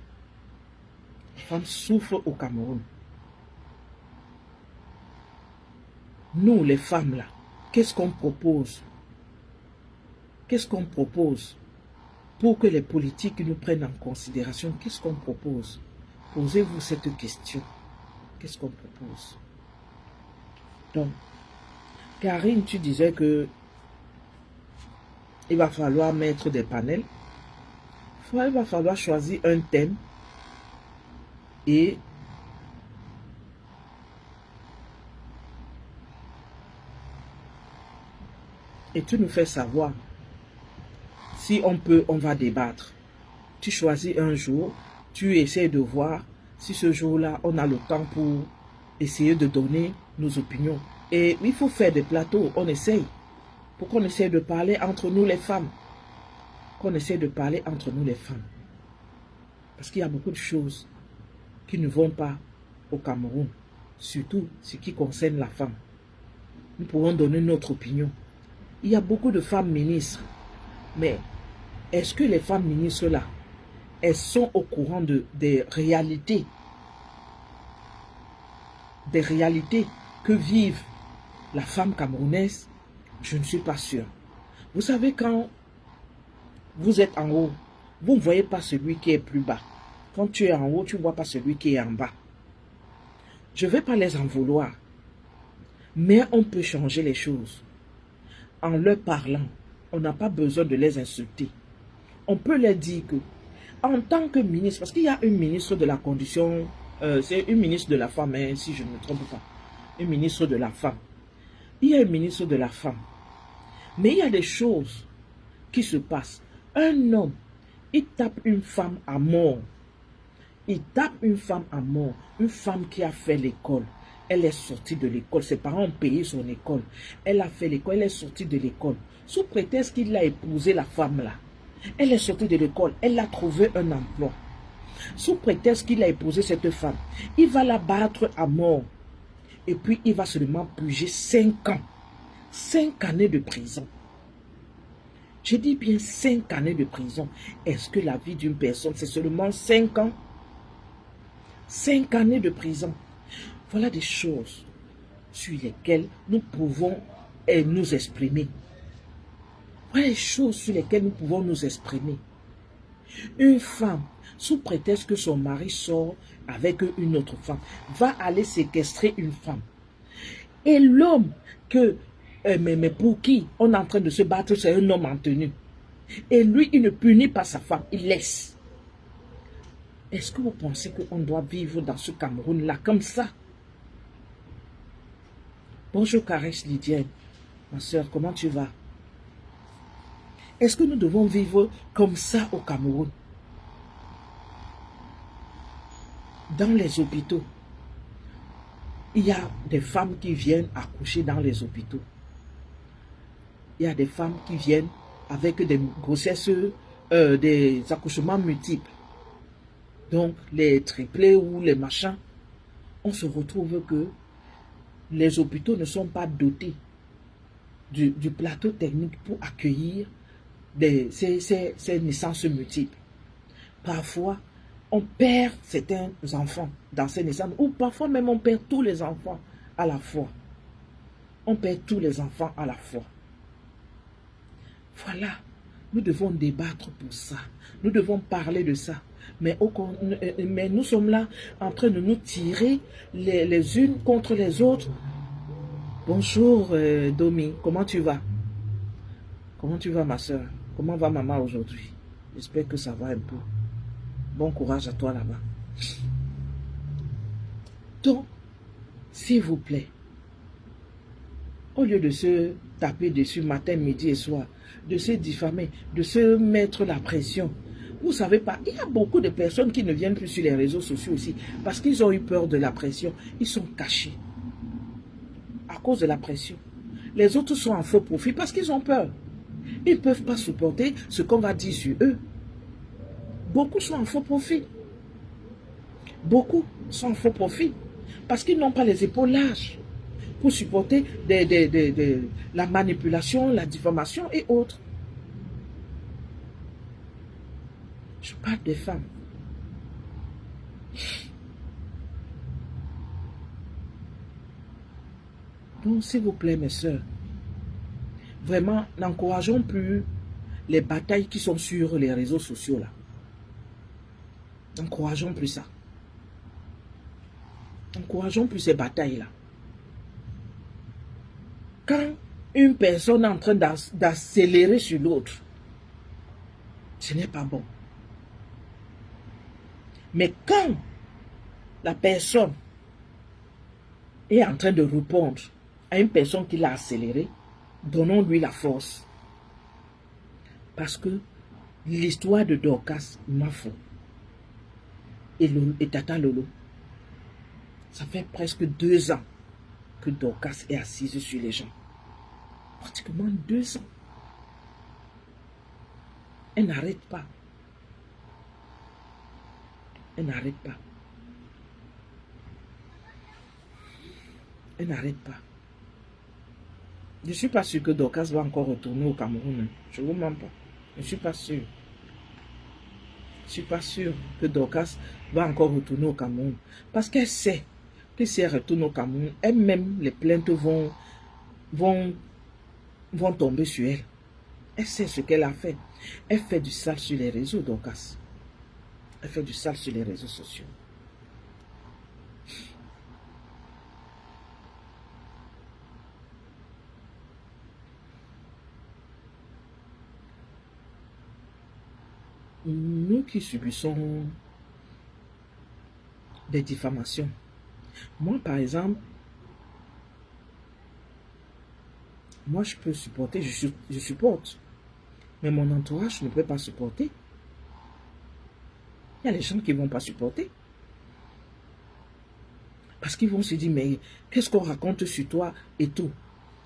La femme souffre au Cameroun. Nous, les femmes, là, qu'est-ce qu'on propose? Qu'est-ce qu'on propose pour que les politiques nous prennent en considération? Qu'est-ce qu'on propose? Posez-vous cette question. Qu'est-ce qu'on propose? Donc, Karine, tu disais que il va falloir mettre des panels. Il va falloir choisir un thème et tu nous fais savoir si on peut, on va débattre. Tu choisis un jour, tu essaies de voir si ce jour-là, on a le temps pour essayer de donner nos opinions. Et il faut faire des plateaux, on essaye. Pour qu'on essaie de parler entre nous les femmes. Qu'on essaie de parler entre nous les femmes. Parce qu'il y a beaucoup de choses qui ne vont pas au Cameroun. Surtout ce qui concerne la femme. Nous pouvons donner notre opinion. Il y a beaucoup de femmes ministres. Mais est-ce que les femmes ministres là, elles sont au courant des réalités que vivent la femme camerounaise? Je ne suis pas sûre. Vous savez, quand vous êtes en haut, vous ne voyez pas celui qui est plus bas. Quand tu es en haut, tu ne vois pas celui qui est en bas. Je ne vais pas les en vouloir. Mais on peut changer les choses. En leur parlant, on n'a pas besoin de les insulter. On peut leur dire que, en tant que ministre, parce qu'il y a une ministre de la condition, c'est une ministre de la femme, hein, si je ne me trompe pas. Une ministre de la femme. Il y a un ministre de la femme. Mais il y a des choses qui se passent. Un homme, il tape une femme à mort. Il tape une femme à mort. Une femme qui a fait l'école. Elle est sortie de l'école. Ses parents ont payé son école. Elle a fait l'école. Elle est sortie de l'école. Sous prétexte qu'il a épousé la femme là. Elle est sortie de l'école. Elle a trouvé un emploi. Sous prétexte qu'il a épousé cette femme. Il va la battre à mort. Et puis, il va seulement purger 5 ans. 5 années de prison. Je dis bien 5 années de prison. Est-ce que la vie d'une personne, c'est seulement 5 ans? 5 années de prison. Voilà des choses sur lesquelles nous pouvons nous exprimer. Voilà des choses sur lesquelles nous pouvons nous exprimer. Une femme, sous prétexte que son mari sort avec une autre femme, va aller séquestrer une femme. Et l'homme mais pour qui on est en train de se battre, c'est un homme en tenue. Et lui, il ne punit pas sa femme, il laisse. Est-ce que vous pensez qu'on doit vivre dans ce Cameroun-là comme ça? Bonjour Caresse Lydienne, ma soeur, comment tu vas? Est-ce que nous devons vivre comme ça au Cameroun? Dans les hôpitaux, il y a des femmes qui viennent accoucher dans les hôpitaux. Il y a des femmes qui viennent avec des grossesses, des accouchements multiples. Donc, les triplés ou les machins, on se retrouve que les hôpitaux ne sont pas dotés du plateau technique pour accueillir ces naissances multiples. Parfois, on perd certains enfants dans ces naissances, ou parfois même on perd tous les enfants à la fois. On perd tous les enfants à la fois. Voilà, nous devons débattre pour ça. Nous devons parler de ça. Mais nous sommes là en train de nous tirer les unes contre les autres. Bonjour Domi, comment tu vas? Comment tu vas ma soeur? Comment va maman aujourd'hui? J'espère que ça va un peu. Bon courage à toi là-bas. Donc, s'il vous plaît, au lieu de se taper dessus matin, midi et soir, de se diffamer, de se mettre la pression, vous ne savez pas, il y a beaucoup de personnes qui ne viennent plus sur les réseaux sociaux aussi parce qu'ils ont eu peur de la pression. Ils sont cachés à cause de la pression. Les autres sont en faux profit parce qu'ils ont peur. Ils ne peuvent pas supporter ce qu'on va dire sur eux. Beaucoup sont en faux profit. Beaucoup sont en faux profit parce qu'ils n'ont pas les épaules larges pour supporter la manipulation, la diffamation et autres. Je parle des femmes. Donc, s'il vous plaît, mes soeurs, vraiment, n'encourageons plus les batailles qui sont sur les réseaux sociaux là. N'encourageons plus ça. N'encourageons plus ces batailles là. Quand une personne est en train d'accélérer sur l'autre, ce n'est pas bon. Mais quand la personne est en train de répondre à une personne qui l'a accéléré, donnons-lui la force. Parce que l'histoire de Dorcas m'a fait. Et Tata Lolo, ça fait presque 2 ans que Dorcas est assise sur les gens. Pratiquement 2 ans. Elle n'arrête pas. Elle n'arrête pas. Elle n'arrête pas. Je ne suis pas sûr que Dorcas va encore retourner au Cameroun. Je ne vous mens pas. Je ne suis pas sûr. Je ne suis pas sûr que Dorcas va encore retourner au Cameroun. Parce qu'elle sait que si elle retourne au Cameroun, elle-même, les plaintes vont tomber sur elle. Elle sait ce qu'elle a fait. Elle fait du sale sur les réseaux, Dorcas. Elle fait du sale sur les réseaux sociaux. Nous qui subissons des diffamations. Moi, par exemple, moi, je peux supporter, je supporte. Mais mon entourage ne peut pas supporter. Il y a les gens qui ne vont pas supporter. Parce qu'ils vont se dire, mais qu'est-ce qu'on raconte sur toi et tout.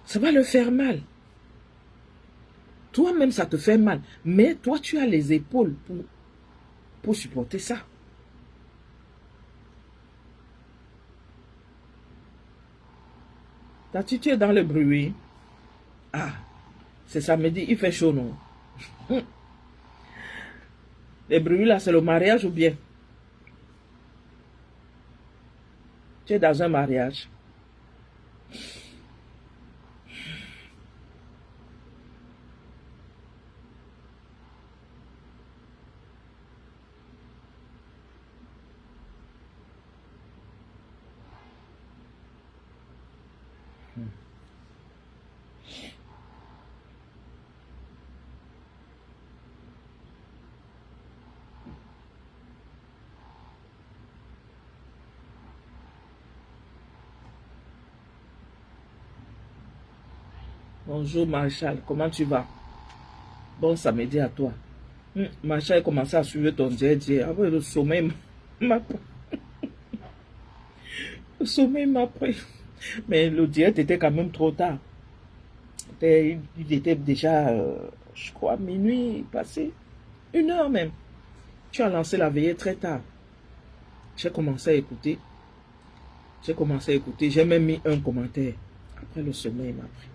Ça va leur faire mal. Toi-même, ça te fait mal. Mais toi, tu as les épaules pour supporter ça. Tu es dans le bruit. Ah, c'est samedi, il fait chaud, non? Les bruits là, c'est le mariage ou bien? Tu es dans un mariage. Bonjour Marshall, comment tu vas? Bon samedi à toi. Marshall a commencé à suivre ton DJ. Après le sommeil m'a pris. Le sommeil m'a pris. Mais le direct était quand même trop tard. Il était déjà, je crois, minuit passé. 1 heure même. Tu as lancé la veillée très tard. J'ai commencé à écouter. J'ai même mis un commentaire. Après le sommeil m'a pris.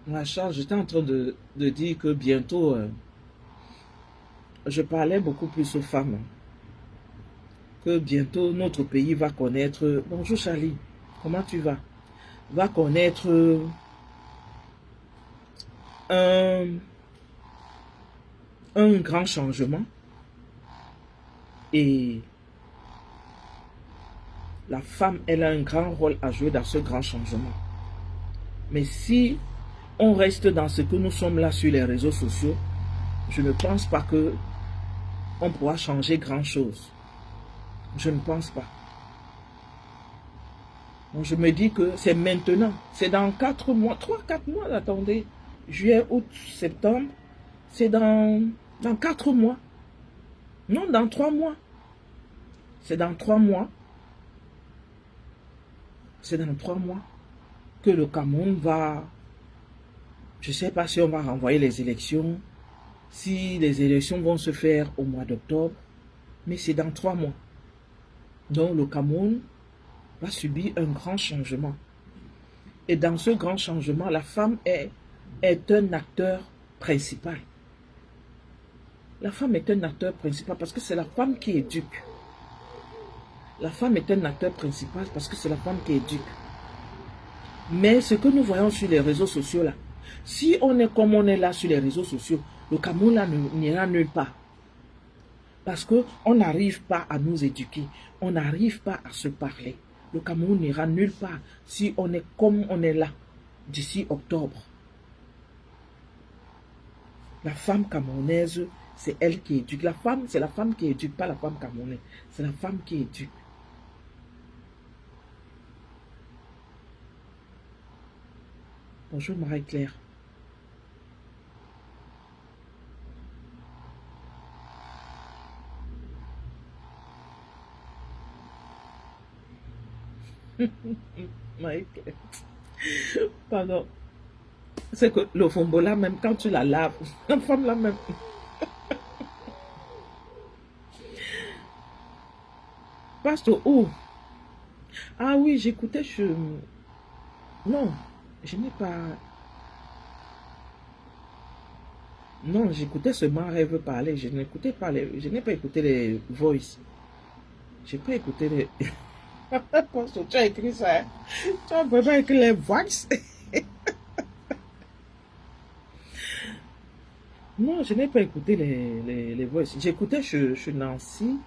La charge, j'étais en train de dire que bientôt, je parlais beaucoup plus aux femmes. Que bientôt notre pays va connaître. Bonjour Charlie, comment tu vas? Va connaître un grand changement. Et la femme, elle a un grand rôle à jouer dans ce grand changement. Mais si on reste dans ce que nous sommes là sur les réseaux sociaux, je ne pense pas que on pourra changer grand chose. Je ne pense pas. Donc je me dis que c'est maintenant. C'est dans 4 mois, 3-4 mois, attendez. Juillet, août, septembre. C'est dans 4 mois. Non, dans 3 mois. C'est dans 3 mois. C'est dans 3 mois que le Cameroun va... Je ne sais pas si on va renvoyer les élections, si les élections vont se faire au mois d'octobre, mais c'est dans 3 mois. Donc le Cameroun va subir un grand changement. Et dans ce grand changement, la femme est un acteur principal. La femme est un acteur principal parce que c'est la femme qui éduque. La femme est un acteur principal parce que c'est la femme qui éduque. Mais ce que nous voyons sur les réseaux sociaux là, si on est comme on est là sur les réseaux sociaux, le Cameroun là n'ira nulle part. Parce qu'on n'arrive pas à nous éduquer, on n'arrive pas à se parler. Le Cameroun n'ira nulle part si on est comme on est là d'ici octobre. La femme camerounaise, c'est elle qui éduque. La femme, c'est la femme qui éduque, pas la femme camerounaise. C'est la femme qui éduque. Bonjour Marie-Claire. Marie-Claire. Pardon. C'est que le fombola, même quand tu la laves, la femme là même. Pasteur, où? Ah oui, j'écoutais. Non, je n'ai pas. Non, j'écoutais seulement Rêve parler. Je n'écoutais pas je n'ai pas écouté les voice. J'ai pas écouté les. Pasteur, tu as écrit ça. Hein? Tu as vraiment écrit les voice. Non, je n'ai pas écouté les voices. J'écoutais chez Nancy.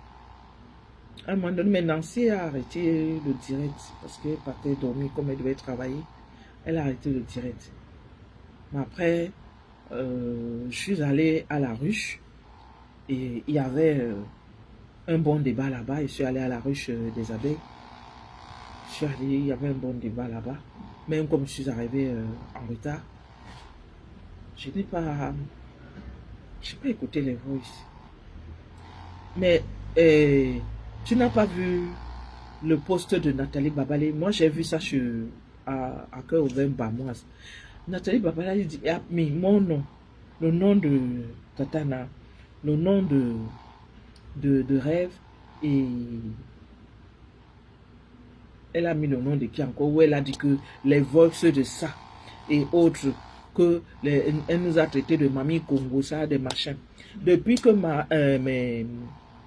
À un moment donné, mais Nancy a arrêté le direct parce qu'elle partait dormir comme elle devait travailler. Elle a arrêté le direct. Mais après, je suis allé à la ruche et il y avait un bon débat là-bas. Je suis allé à la ruche des abeilles. Je suis allé, il y avait un bon débat là-bas. Même comme je suis arrivé en retard, je n'ai pas écouté les voices. Mais tu n'as pas vu le post de Nathalie Babalé? Moi, j'ai vu ça à Cœur ouvert Bamoise. Nathalie Babalé dit, a mis mon nom, le nom de Tatana, le nom de Rêve, et elle a mis le nom de qui encore, où elle a dit que les voix de ça et autres, elle nous a traité de mamie Congo, ça, des machins. Depuis que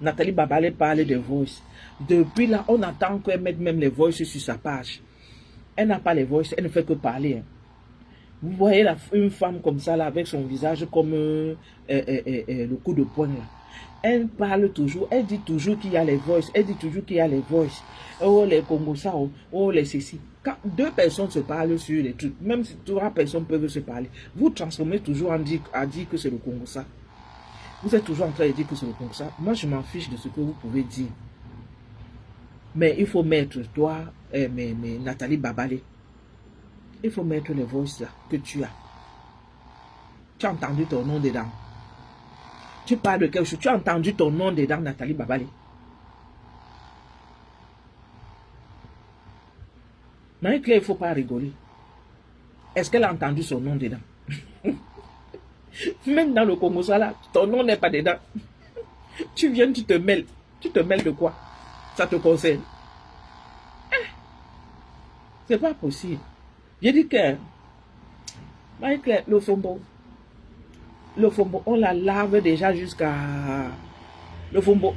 Nathalie Babalé parle de voice, depuis là, on attend qu'elle mette même les voices sur sa page. Elle n'a pas les voices, elle ne fait que parler. Hein. Vous voyez une femme comme ça, là, avec son visage comme le coup de poing, là. Elle parle toujours, elle dit toujours qu'il y a les voices, elle dit toujours qu'il y a les voices. Oh, les Congo ça, oh, les ceci. Quand deux personnes se parlent sur les trucs, même si trois personnes peuvent se parler, vous transformez toujours à dire que c'est le Congo ça. Vous êtes toujours en train de dire que c'est le Congo ça. Moi, je m'en fiche de ce que vous pouvez dire. Mais il faut mettre, toi, mais Nathalie Babalé, il faut mettre les voices là que tu as. Tu as entendu ton nom dedans. Tu parles de quelque chose, tu as entendu ton nom dedans, Nathalie Babalé. Marie-Claire, il ne faut pas rigoler. Est-ce qu'elle a entendu son nom dedans? Même dans le Congo, ça là, ton nom n'est pas dedans. Tu viens, tu te mêles. Tu te mêles de quoi? Ça te concerne? C'est pas possible. J'ai dit que, Marie-Claire, le fombo, on la lave déjà jusqu'à... Le fombo.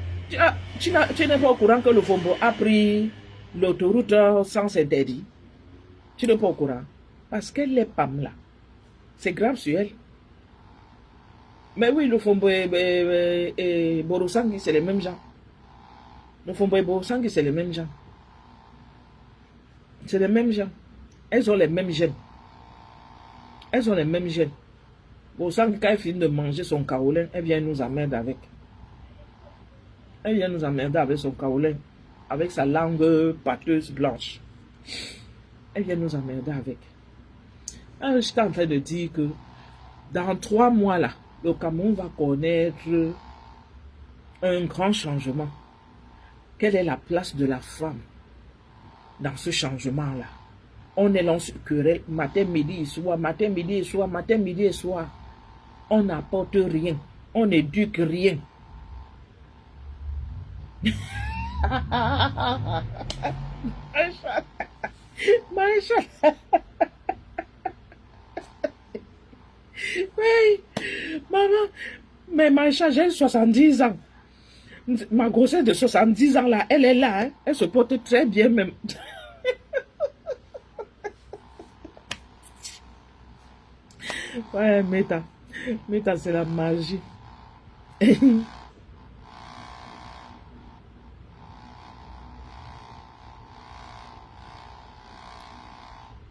Tu n'es pas au courant que le fombo a pris l'autoroute sans interdit? Tu n'es pas au courant? Parce qu'elle est Pamela. C'est grave sur elle. Mais oui, le Fombo et Borosangi, c'est les mêmes gens. Le Fombo et Borosangi, c'est les mêmes gens. C'est les mêmes gens. Elles ont les mêmes gènes. Elles ont les mêmes gènes. Borosangi, quand elle finit de manger son kaolin, elle vient nous emmerder avec. Elle vient nous emmerder avec son kaolin. Avec sa langue pâteuse blanche. Elle vient nous emmerder avec. Alors, je suis en train de dire que dans 3 mois là, le Cameroun va connaître un grand changement. Quelle est la place de la femme dans ce changement-là? On est là, on se querelle matin, midi et soir, matin, midi et soir, matin, midi et soir. On n'apporte rien. On n'éduque rien. Maïcha. Oui, maman, mais Maïcha, j'ai 70 ans. Ma grossesse de 70 ans là, elle est là, hein? Elle se porte très bien même. Ouais, Meta, c'est la magie.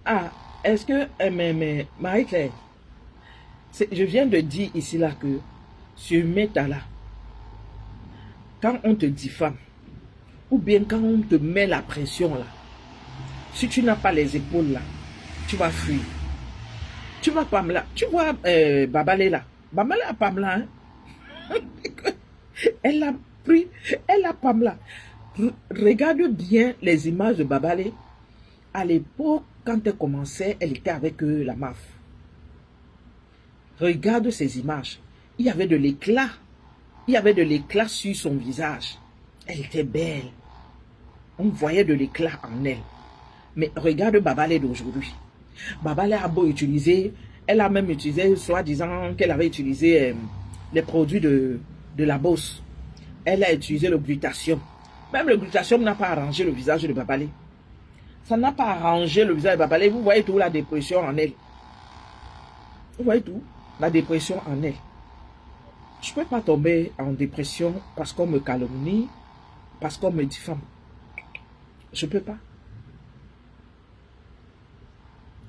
Ah, est-ce que, mais Marie-Claire, je viens de dire ici là que sur Meta là, quand on te diffame, ou bien quand on te met la pression là, si tu n'as pas les épaules là, tu vas fuir. Tu vois Pamela, tu vois Babalé là, Babalé a Pamela, hein? Elle a pris, elle a Pamela. Regarde bien les images de Babalé. À l'époque, quand elle commençait, elle était avec la MAF. Regarde ces images. Il y avait de l'éclat. Il y avait de l'éclat sur son visage. Elle était belle. On voyait de l'éclat en elle. Mais regarde Babalé d'aujourd'hui. Babalé a beau utiliser, elle a même utilisé, soi-disant qu'elle avait utilisé les produits de la bosse. Elle a utilisé le glutathium. Même le glutathium n'a pas arrangé le visage de Babalé. Ça n'a pas arrangé le visage de Babalé. Vous voyez tout la dépression en elle. Vous voyez tout la dépression en elle. Je ne peux pas tomber en dépression parce qu'on me calomnie, parce qu'on me diffame. Je ne peux pas.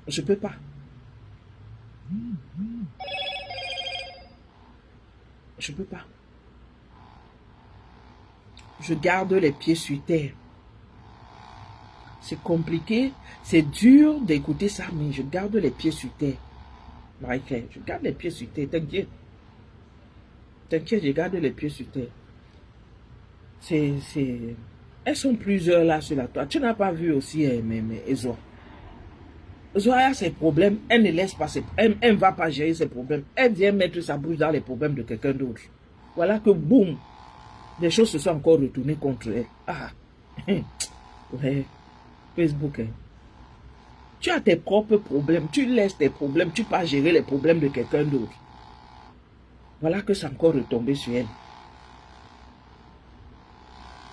Je ne peux pas. Je ne peux pas. Je garde les pieds sur terre. C'est compliqué, c'est dur d'écouter ça, mais je garde les pieds sur terre. Marie-Claire, je garde les pieds sur terre, t'inquiète. T'inquiète, je garde les pieds sur terre. Elles sont plusieurs là sur la toile. Tu n'as pas vu aussi Ezoa. Ezoa a ses problèmes, elle ne laisse pas elle ne va pas gérer ses problèmes. Elle vient mettre sa bouche dans les problèmes de quelqu'un d'autre. Voilà que boum, les choses se sont encore retournées contre elle. Ah, ouais, Facebook. Hein. Tu as tes propres problèmes, tu laisses tes problèmes, tu ne peux pas gérer les problèmes de quelqu'un d'autre. Voilà que c'est encore retombé sur elle.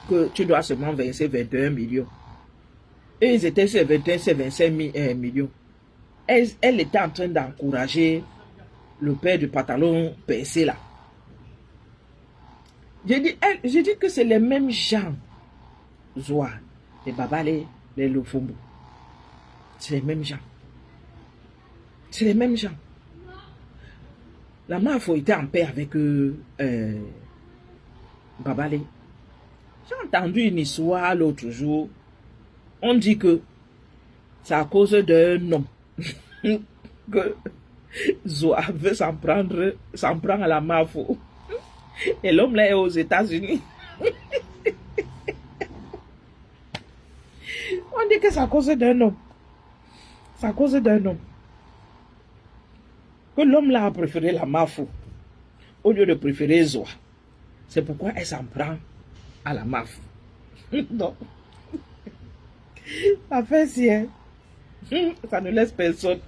Que tu dois seulement verser 21 millions. Et ils étaient sur 21, c'est 25 millions. Elle était en train d'encourager le père du pantalon percé là. J'ai dit que c'est les mêmes gens. Zoa, les Babale, les Lofombo. C'est les mêmes gens. C'est les mêmes gens. La Mafo était en paix avec Babale. J'ai entendu une histoire l'autre jour. On dit que c'est à cause d'un homme que Zoa veut s'en prendre à la Mafo. Et l'homme là est aux États-Unis. On dit que c'est à cause d'un homme. C'est à cause d'un homme. Que l'homme là a préféré la Mafo au lieu de préférer Zoa. C'est pourquoi elle s'en prend à la Mafo. Donc, ça fait si, hein. Ça ne laisse personne.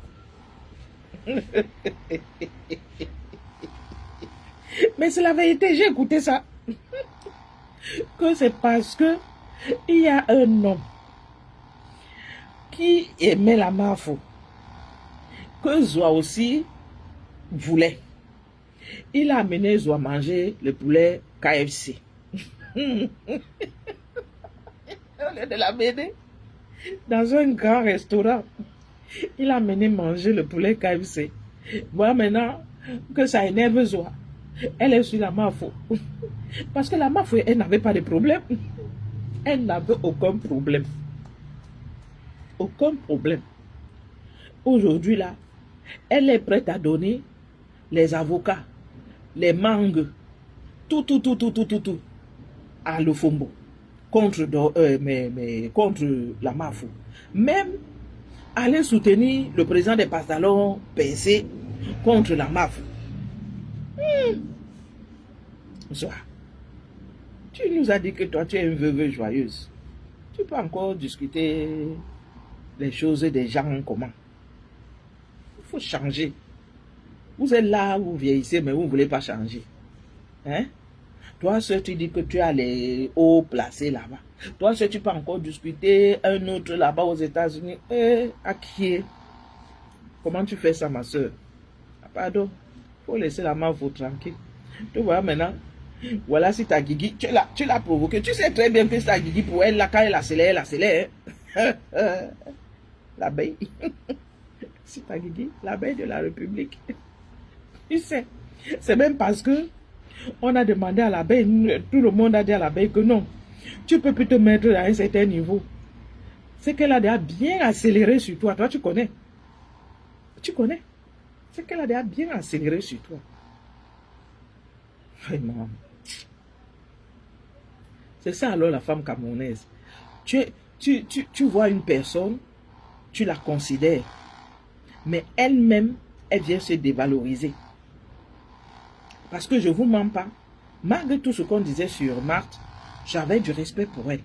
Mais c'est la vérité, j'ai écouté ça. Que c'est parce que il y a un homme qui aimait la Mafo, que Zoa aussi voulait. Il a amené Zoa manger le poulet KFC. Au lieu de l'amener dans un grand restaurant, il a amené manger le poulet KFC. Voilà maintenant que ça énerve Zoa. Elle est sur la Mafo. Parce que la Mafo, elle n'avait pas de problème. Elle n'avait aucun problème. Aucun problème. Aujourd'hui, là, elle est prête à donner les avocats, les mangues, tout à Lofombo contre la Mafo. Même aller soutenir le président des pantalons PC contre la Mafo. Zoa, tu nous as dit que toi, tu es une veuve joyeuse. Tu peux encore discuter les choses des gens en commun. Il faut changer. Vous êtes là, vous vieillissez, mais vous ne voulez pas changer. Hein? Toi, seul, tu dis que tu as les hauts placés là-bas. Toi, seul, tu peux encore discuter un autre là-bas aux États-Unis. À qui est? Comment tu fais ça, ma soeur? Pardon. Il faut laisser la Mafo tranquille. Tu vois maintenant, voilà si ta Guigui, tu l'as provoqué. Tu sais très bien que ta Guigui, pour elle, là, quand elle accélère. Hein? L'abeille. Si ta Guigui, l'abeille de la République. Tu sais, c'est même parce que on a demandé à l'abeille, tout le monde a dit à l'abeille que non, tu peux plus te mettre à un certain niveau. C'est qu'elle a déjà bien accéléré sur toi. Toi, tu connais. Tu connais. C'est qu'elle a déjà bien accéléré sur toi. Vraiment. C'est ça alors la femme camerounaise. Tu vois une personne, tu la considères, mais elle-même, elle vient se dévaloriser. Parce que je ne vous mens pas, malgré tout ce qu'on disait sur Marthe, j'avais du respect pour elle.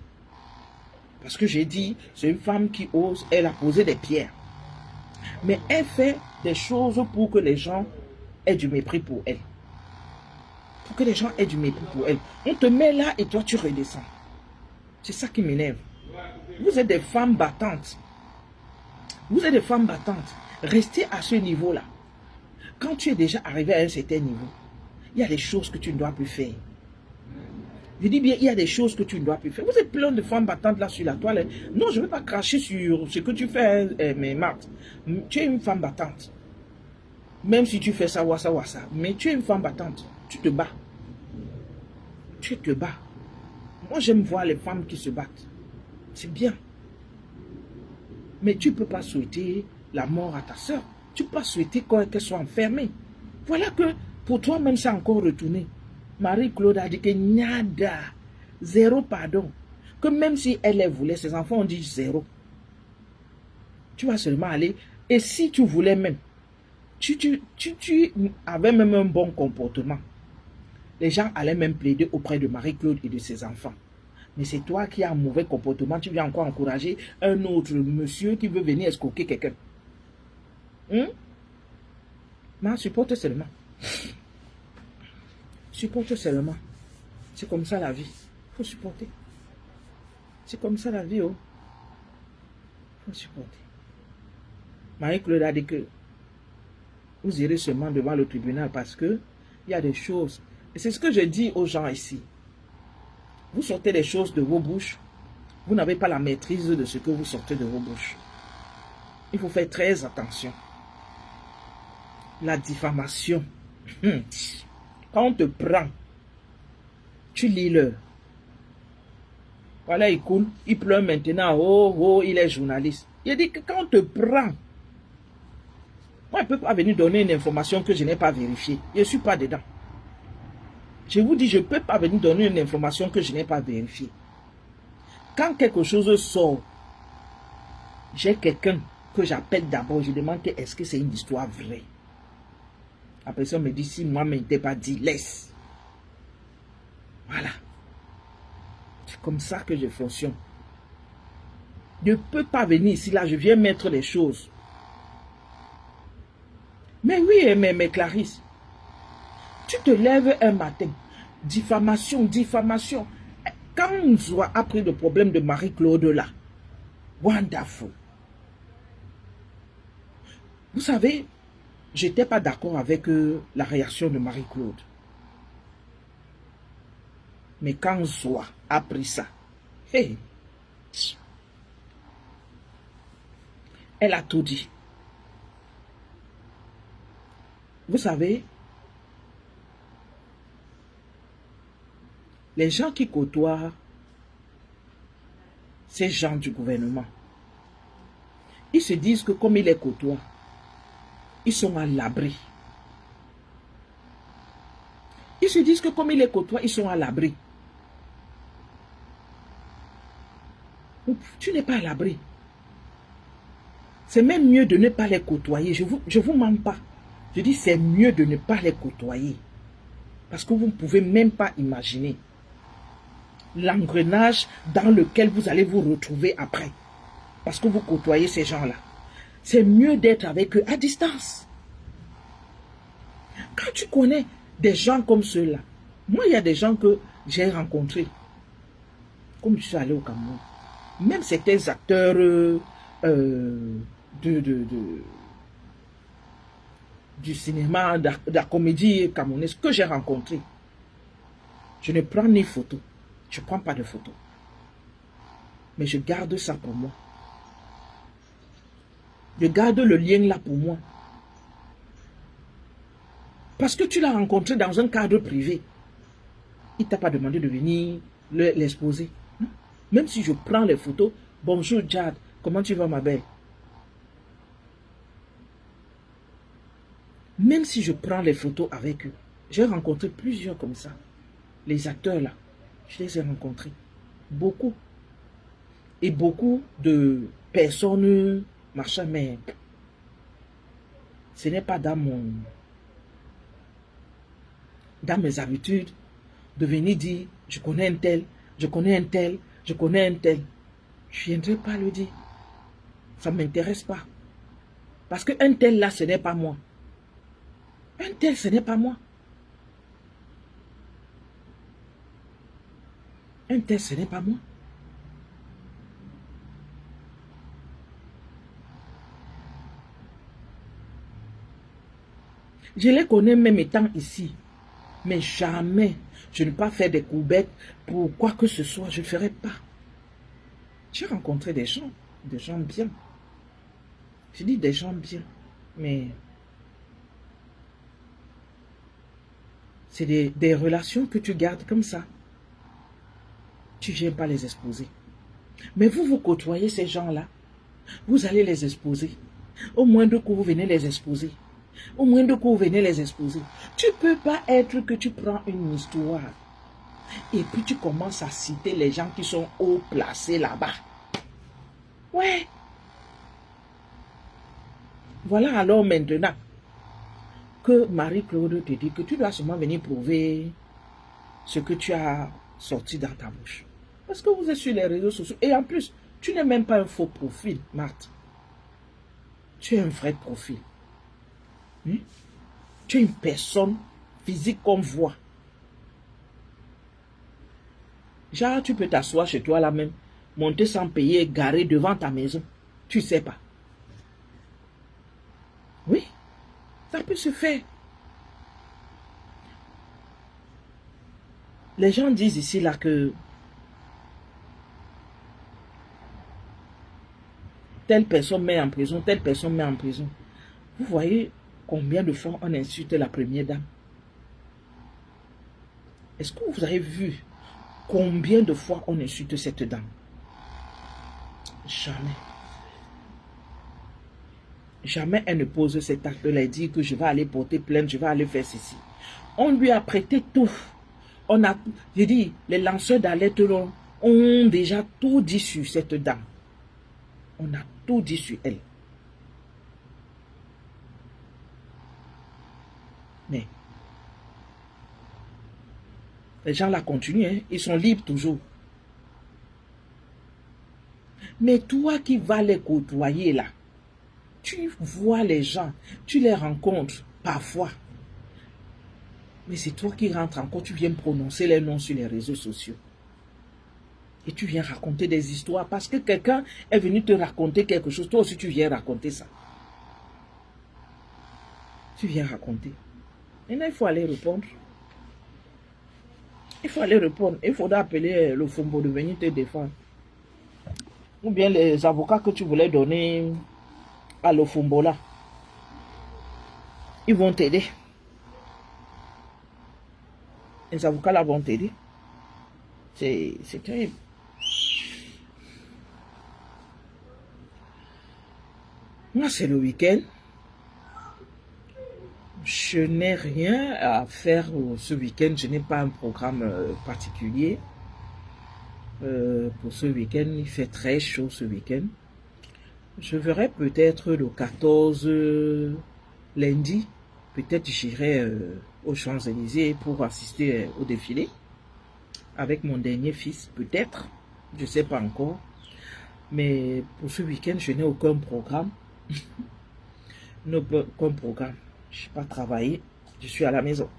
Parce que j'ai dit, c'est une femme qui ose, elle a posé des pierres. Mais elle fait des choses pour que les gens aient du mépris pour elle. Pour que les gens aient du mépris pour elle. On te met là et toi tu redescends. C'est ça qui m'énerve. Vous êtes des femmes battantes. Vous êtes des femmes battantes. Restez à ce niveau-là. Quand tu es déjà arrivé à un certain niveau, il y a des choses que tu ne dois plus faire. Je dis bien, il y a des choses que tu ne dois plus faire. Vous êtes plein de femmes battantes là sur la toile. Non, je ne veux pas cracher sur ce que tu fais, mais Marthe. Tu es une femme battante. Même si tu fais ça, wassa. Mais tu es une femme battante. Tu te bats. Tu te bats. Moi, j'aime voir les femmes qui se battent. C'est bien. Mais tu ne peux pas souhaiter la mort à ta soeur. Tu ne peux pas souhaiter qu'elle soit enfermée. Voilà que pour toi-même, c'est encore retourné. Marie-Claude a dit que nada, zéro pardon. Que même si elle voulait, ses enfants ont dit zéro. Tu vas seulement aller. Et si tu voulais même, tu avais même un bon comportement. Les gens allaient même plaider auprès de Marie-Claude et de ses enfants. Mais c'est toi qui as un mauvais comportement. Tu viens encore encourager un autre monsieur qui veut venir escroquer quelqu'un. Non, supporte seulement. Supporte seulement. C'est comme ça la vie. Il faut supporter. C'est comme ça la vie, oh. Il faut supporter. Marie-Claude a dit que vous irez seulement devant le tribunal parce que il y a des choses. Et c'est ce que je dis aux gens ici. Vous sortez les choses de vos bouches. Vous n'avez pas la maîtrise de ce que vous sortez de vos bouches. Il faut faire très attention. La diffamation. Quand on te prend, tu lis l'heure. Voilà, il coule, il pleure maintenant. Oh, oh, il est journaliste. Il dit que quand on te prend, moi, je ne peux pas venir donner une information que je n'ai pas vérifiée. Je ne suis pas dedans. Je vous dis, je ne peux pas venir donner une information que je n'ai pas vérifiée. Quand quelque chose sort, j'ai quelqu'un que j'appelle d'abord. Je demande est-ce que c'est une histoire vraie. La personne me dit, si moi ne m'étais pas dit, laisse. Voilà. C'est comme ça que je fonctionne. Je ne peux pas venir ici, là, je viens mettre les choses. Mais oui, mais Clarisse, tu te lèves un matin, diffamation, diffamation. Quand on a appris le problème de Marie-Claude là, wonderful. Vous savez, je n'étais pas d'accord avec la réaction de Marie-Claude. Mais quand Zoa a appris ça, hey, elle a tout dit. Vous savez, les gens qui côtoient ces gens du gouvernement, ils se disent que comme ils les côtoient, ils sont à l'abri. Ils se disent que comme ils les côtoient, ils sont à l'abri. Tu n'es pas à l'abri. C'est même mieux de ne pas les côtoyer. Je vous mens pas. Je dis c'est mieux de ne pas les côtoyer. Parce que vous ne pouvez même pas imaginer l'engrenage dans lequel vous allez vous retrouver après. Parce que vous côtoyez ces gens-là. C'est mieux d'être avec eux à distance. Quand tu connais des gens comme ceux-là, moi il y a des gens que j'ai rencontrés. Comme je suis allé au Cameroun. Même certains acteurs du cinéma, de la comédie camerounaise que j'ai rencontrés. Je ne prends ni photo. Je ne prends pas de photo. Mais je garde ça pour moi. Je garde le lien là pour moi. Parce que tu l'as rencontré dans un cadre privé. Il ne t'a pas demandé de venir l'exposer. Même si je prends les photos, bonjour Jad, comment tu vas ma belle? Même si je prends les photos avec eux, j'ai rencontré plusieurs comme ça. Les acteurs là, je les ai rencontrés. Beaucoup. Et beaucoup de personnes, machin, mais ce n'est pas dans mes habitudes de venir dire, je connais un tel, je connais un tel, je connais un tel. Je ne viendrai pas le dire. Ça ne m'intéresse pas. Parce qu'un tel là, ce n'est pas moi. Un tel, ce n'est pas moi. Un tel, ce n'est pas moi. Je les connais même étant ici. Mais jamais, je ne vais pas faire des courbettes pour quoi que ce soit. Je ne ferai pas. J'ai rencontré des gens bien. Je dis des gens bien. Mais c'est des relations que tu gardes comme ça. Tu ne viens pas les exposer. Mais vous côtoyez ces gens-là. Vous allez les exposer. Au moindre coup, vous venez les exposer. Au moindre coup, vous venez les exposer. Tu ne peux pas être que tu prends une histoire et puis tu commences à citer les gens qui sont haut placés là-bas. Ouais. Voilà alors maintenant que Marie-Claude te dit que tu dois seulement venir prouver ce que tu as sorti dans ta bouche. Parce que vous êtes sur les réseaux sociaux. Et en plus, tu n'es même pas un faux profil, Marthe. Tu es un vrai profil. Tu es une personne physique qu'on voit. Genre, tu peux t'asseoir chez toi là même, monter sans payer, garer devant ta maison. Tu sais pas. Oui, ça peut se faire. Les gens disent ici là que telle personne met en prison, telle personne met en prison. Vous voyez combien de fois on insulte la première dame? Est-ce que vous avez vu combien de fois on insulte cette dame? Jamais. Jamais elle ne pose cet acte-là et dit que je vais aller porter plainte, je vais aller faire ceci. On lui a prêté tout. On a, je dis, les lanceurs d'alerte ont déjà tout dit sur cette dame. On a tout dit sur elle. Mais les gens la continuent, hein? Ils sont libres toujours. Mais toi qui vas les côtoyer là, tu vois les gens, tu les rencontres parfois. Mais c'est toi qui rentres encore, tu viens prononcer les noms sur les réseaux sociaux. Et tu viens raconter des histoires parce que quelqu'un est venu te raconter quelque chose. Toi aussi, tu viens raconter ça. Tu viens raconter. Maintenant, il faut aller répondre. Il faut aller répondre. Il faudra appeler le Fombo de venir te défendre. Ou bien les avocats que tu voulais donner à l'Ofumbo là. Ils vont t'aider. Les avocats là vont t'aider. C'est terrible. Moi, c'est le week-end. Je n'ai rien à faire ce week-end. Je n'ai pas un programme particulier. Pour ce week-end, il fait très chaud ce week-end. Je verrai peut-être le 14 lundi. Peut-être j'irai aux Champs-Élysées pour assister au défilé avec mon dernier fils, peut-être. Je ne sais pas encore. Mais pour ce week-end, je n'ai aucun programme. Aucun programme. Je n'ai pas travaillé. Je suis à la maison.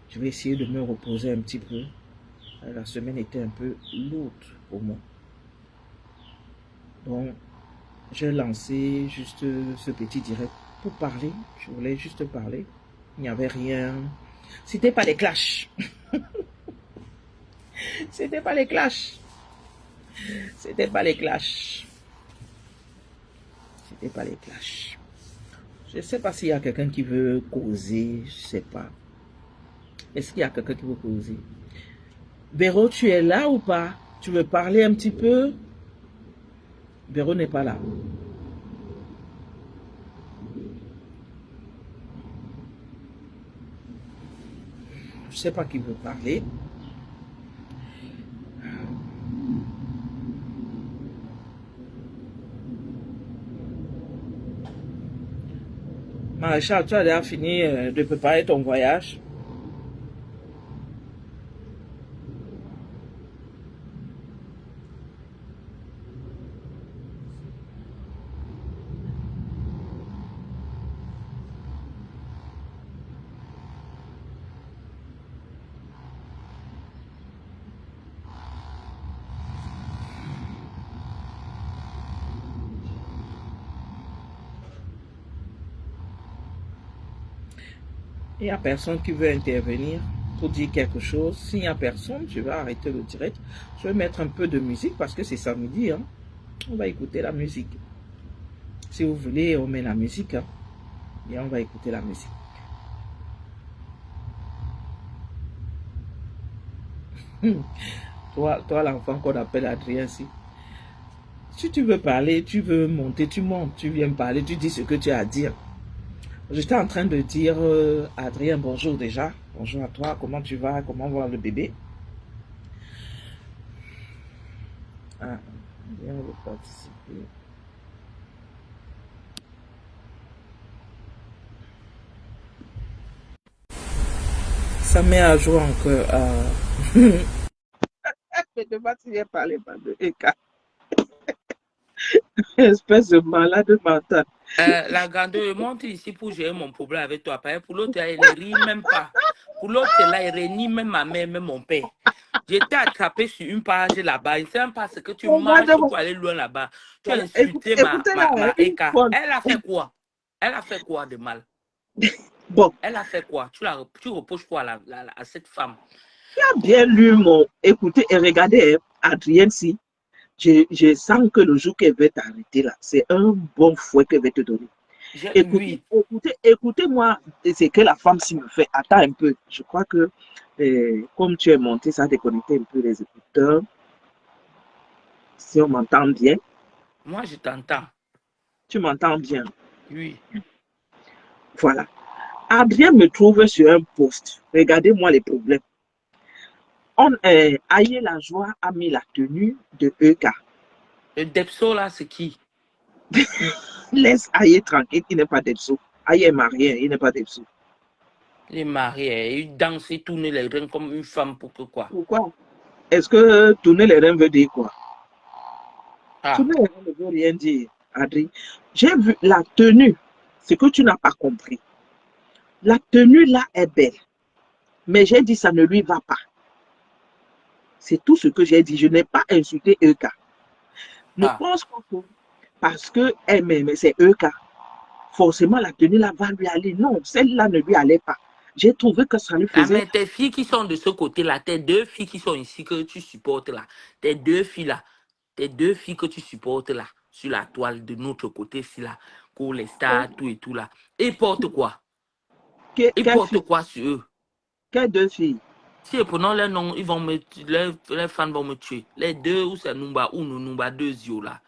Je vais essayer de me reposer un petit peu. La semaine était un peu lourde pour moi. Donc, j'ai lancé juste ce petit direct pour parler. Je voulais juste parler. Il n'y avait rien. C'était pas les clashs. C'était pas les clashs. C'était pas les clashs. C'était pas les clashs. Je ne sais pas s'il y a quelqu'un qui veut causer. Je ne sais pas. Est-ce qu'il y a quelqu'un qui veut causer? Véro, tu es là ou pas? Tu veux parler un petit peu? Véro n'est pas là. Je ne sais pas qui veut parler. Maréchal, tu as déjà fini de préparer ton voyage? Il n'y a personne qui veut intervenir pour dire quelque chose. S'il n'y a personne, je vais arrêter le direct. Je vais mettre un peu de musique parce que c'est samedi. Hein. On va écouter la musique. Si vous voulez, on met la musique. Hein, et on va écouter la musique. Toi l'enfant qu'on appelle Adrien, si tu veux parler, tu veux monter, tu montes, tu viens parler, tu dis ce que tu as à dire. J'étais en train de dire, Adrien, bonjour déjà. Bonjour à toi, comment tu vas, comment va le bébé? Ah, viens participer. Ça met à jour encore. Mais de base, tu viens parler de Eka. Espèce de malade mental. La grande monte ici pour gérer mon problème avec toi. Pour l'autre, elle ne rit même pas. Pour l'autre, là, il réunit même ma mère, même mon père. J'étais attrapé sur une page là-bas. Il ne sait même pas ce que tu marches pour aller loin là-bas. Tu as insulté ma Eka. Elle a fait quoi? Elle a fait quoi de mal? Bon. Elle a fait quoi? Tu reproches quoi à cette femme? Tu as bien lu mon... Écoutez et regardez, Adrien, si. Je sens que le jour qu'elle va t'arrêter là, c'est un bon fouet qu'elle va te donner. Oui. Écoutez-moi, c'est que la femme s'y me fait. Attends un peu. Je crois que comme tu es monté, ça a déconnecté un peu les écouteurs. Si on m'entend bien, Moi, je t'entends. tu m'entends bien. Oui. Voilà. Adrien me trouve sur un post. Regardez-moi les problèmes. Aïe la joie a mis la tenue de EK. Le Depso, là, c'est qui? Laisse Aïe tranquille, il n'est pas d'Epso. Aïe est marié, il n'est pas d'Epso. Il est marié, il danse, il tourne les reins comme une femme pour que quoi? Pourquoi? Est-ce que tourner les reins veut dire quoi? Ah, Tourner les reins ne veut rien dire, Adrien. J'ai vu la tenue, ce que tu n'as pas compris. La tenue là est belle, mais j'ai dit ça ne lui va pas. C'est tout ce que j'ai dit. Je n'ai pas insulté EK. Ne ah. pense pas que parce qu'elle m'aime, c'est EK. Forcément, la tenue là va lui aller. Non, celle-là ne lui allait pas. J'ai trouvé que ça lui Ah, faisait. mais tes filles qui sont de ce côté-là, tes deux filles qui sont ici que tu supportes là, tes deux filles là, tes deux filles que tu supportes là, sur la toile de notre côté-ci là, pour les stars, tout et tout là, ils portent quoi? Ils Quelle portent fille? quoi sur eux? Quelle deux filles? Si prenons les noms, ils vont me, les fans vont me tuer. Les deux, ou c'est Numba ou Numba, deux yeux là.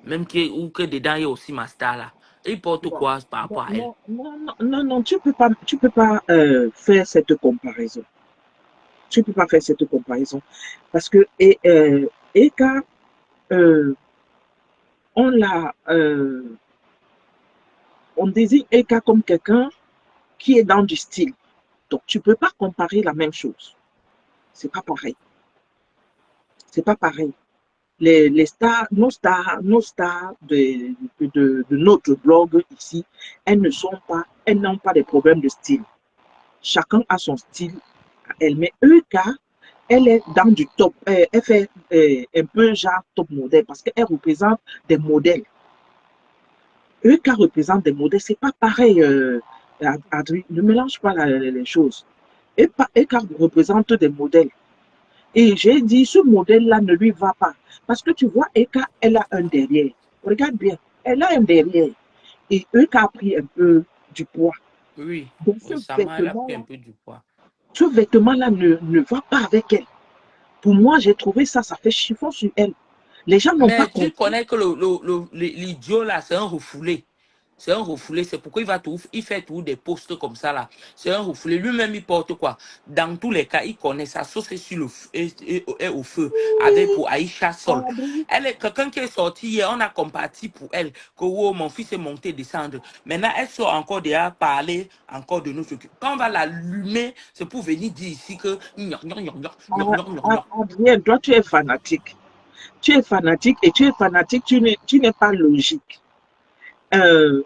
Même que, ou que dedans, il y a aussi ma star là. Ils portent Non, quoi par rapport à elle? non, non, non, non, non, tu peux pas faire cette comparaison. Tu peux pas faire cette comparaison. Parce que, Eka, euh, on l'a, on désigne Eka comme quelqu'un qui est dans du style. Donc, tu peux pas comparer la même chose. C'est pas pareil. C'est pas pareil. Les nos stars de notre blog ici, elles n'ont pas de problème de style. Chacun a son style à elle. Mais EK, elle est dans du top. Elle fait un peu genre top modèle parce qu'elle représente des modèles. EK représente des modèles. C'est pas pareil, Adrien. Ne mélange pas les choses. EK représente des modèles. Et j'ai dit, ce modèle-là ne lui va pas. Parce que tu vois, Eka, elle a un derrière. Regarde bien, elle a un derrière. Et Eka a pris un peu du poids. Oui, Donc récemment, elle a pris un peu du poids. ce vêtement-là ne va pas avec elle. Pour moi, j'ai trouvé ça, ça fait chiffon sur elle. Les gens n'ont pas Mais tu compris. connais que l'idiot là, c'est un refoulé. C'est un refoulé. C'est pourquoi il fait tout des posts comme ça là. C'est un refoulé. Lui-même, il porte quoi? Dans tous les cas, il connaît sa sauce est sur est au feu. Avec pour Aïcha Sol. Adrien, Elle est quelqu'un qui est sorti hier. On a comparti pour elle. Que oh, mon fils est monté, descendre. Maintenant, elle sort encore derrière parler encore de nous. Quand on va l'allumer, c'est pour venir dire ici que. Adrien, toi, tu es fanatique. Tu es fanatique et tu es fanatique, tu n'es pas logique.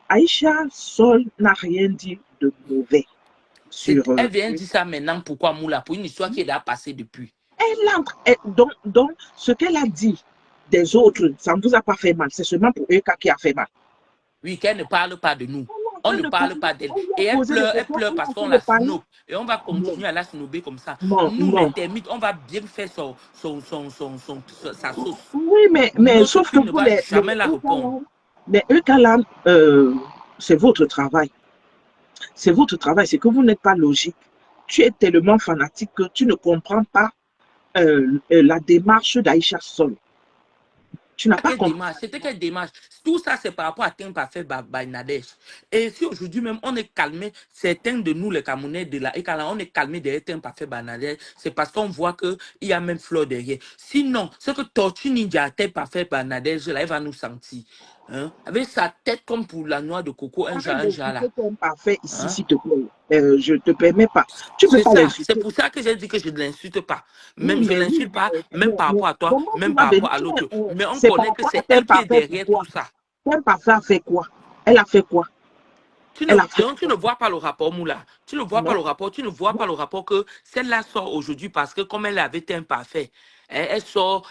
Aïcha Sol n'a rien dit de mauvais sur. Elle vient dire ça maintenant. Pourquoi Moula? Pour une histoire qui est déjà passée depuis. Elle entre. Donc, ce qu'elle a dit des autres, ça ne vous a pas fait mal. C'est seulement pour Eka qui a fait mal. Oui, qu'elle ne parle pas de nous. Elle est en On train ne de parle parler, pas d'elle. on lui a Et posé des elle questions, pleure elle est parce en train qu'on de la parler. snob. Et on va Non, continuer à la snobber comme ça. non, Nous, les non. termites, on va bien faire sa sauce. Oui, mais Notre sauf que cul ne vous, va jamais la répondre. les Eka là, c'est votre travail. C'est votre travail, c'est que vous n'êtes pas logique. Tu es tellement fanatique que tu ne comprends pas la démarche d'Aïcha Sol. Tu n'as pas Quelle compris. démarche? C'était quelle démarche? Tout ça, c'est par rapport à Tim Parfait by Nadège. Et si aujourd'hui même, on est calmé, certains de nous, les Camerounais de la ECALA, on est calmé derrière Tim Parfait by Nadège, c'est parce qu'on voit qu'il y a même Fleur derrière. Sinon, c'est que Tortue Ninja, Tim Parfait by Nadège, là, il va nous sentir. Hein? Avec sa tête comme pour la noix de coco, Arrête un genre d'insulter là. ton parfait ici, Hein? s'il te plaît. Je ne te permets pas. Tu ne peux C'est pas ça. C'est l'insulter. pour ça que j'ai dit que je ne l'insulte pas. Oui, Même, je ne oui, l'insulte pas, même par mais rapport à toi, comment tu même vas par venir? rapport à l'autre. Mais on C'est par connaît que rapport à c'est ton elle qui est parfait, derrière pourquoi? tout ça. Ton parfait a fait quoi? Elle a fait quoi? Elle a fait Donc, tu quoi? ne vois pas le rapport, Moula. Tu ne vois pas Non, le rapport. Tu ne vois pas non. le rapport que celle-là sort aujourd'hui parce que comme elle avait été imparfait, elle sort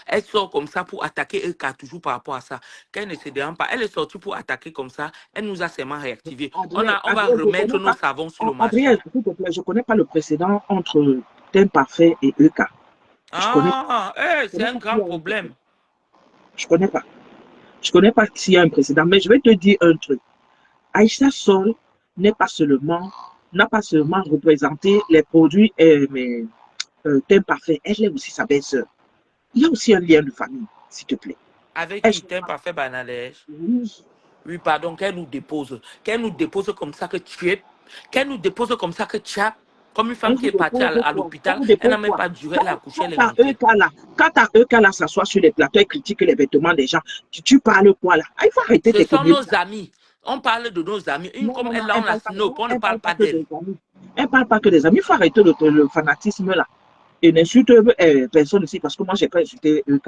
comme ça pour attaquer Eka toujours par rapport à ça. Qu'elle ne se dérange pas. Elle est sortie pour attaquer comme ça. Elle nous a seulement réactivé. On va Adrien, je remettre connais nos pas. savons sur le Adrien, marché. s'il te plaît, je connais pas le précédent entre Tim Parfait et Eka. Je connais, Ah, je c'est connais un pas qui grand a inventé. problème. Je connais pas. Je connais pas s'il y a un précédent, mais je vais te dire un truc. Aïcha Sol n'est pas seulement, n'a pas seulement représenté les produits teint parfait, elle est aussi sa belle-sœur. Il y a aussi un lien de famille, s'il te plaît. Avec Elle, qui t'es pas fait banalège? oui, Oui, pardon, qu'elle nous dépose. Qu'elle nous dépose comme ça que tu es. Qu'elle nous dépose comme ça que tu as. Comme une femme elle qui vous est partie dépose à quoi? Elle l'hôpital, vous elle n'a dépose même quoi? pas duré, elle a Quand, accouché, elle est rentrée. quand à EK là s'assoit sur les plateaux et critique les vêtements des gens, tu parles quoi là? Ah, il faut arrêter Ce tes sont conneries nos là. amis. On parle de nos amis. Une Non, comme non, non, elle, là, on la snob, on ne elle parle parle pas pas que d'elle. des amis. Elle parle pas que des amis. Il faut arrêter le fanatisme là. Et n'insulte personne ici parce que moi, j'ai pas insulté EK.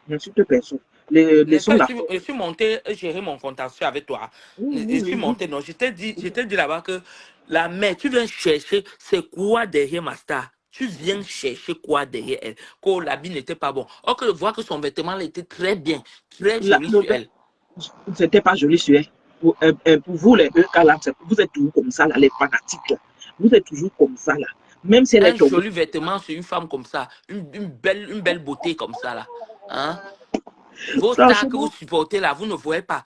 N'insulte personne. Les Laissons soeurs, la forme. je suis monté gérer mon contentieux avec toi. Oui, Je oui, suis oui, oui. monté, non. Je t'ai dit là-bas que la mère, tu viens chercher, c'est quoi derrière ma star? Tu viens chercher quoi derrière elle? Que l'habit n'était pas bon. Or, que je vois que son vêtement elle était très bien, très joli sur elle. C'était pas joli sur elle. Pour vous, les EK là, vous êtes toujours comme ça là, les fanatiques là. Vous êtes toujours comme ça là. Même si elle est Un tombée. joli vêtement sur une femme comme ça, une belle beauté comme ça là. Hein? Vos stars que vous Franchement, supportez là, vous ne voyez pas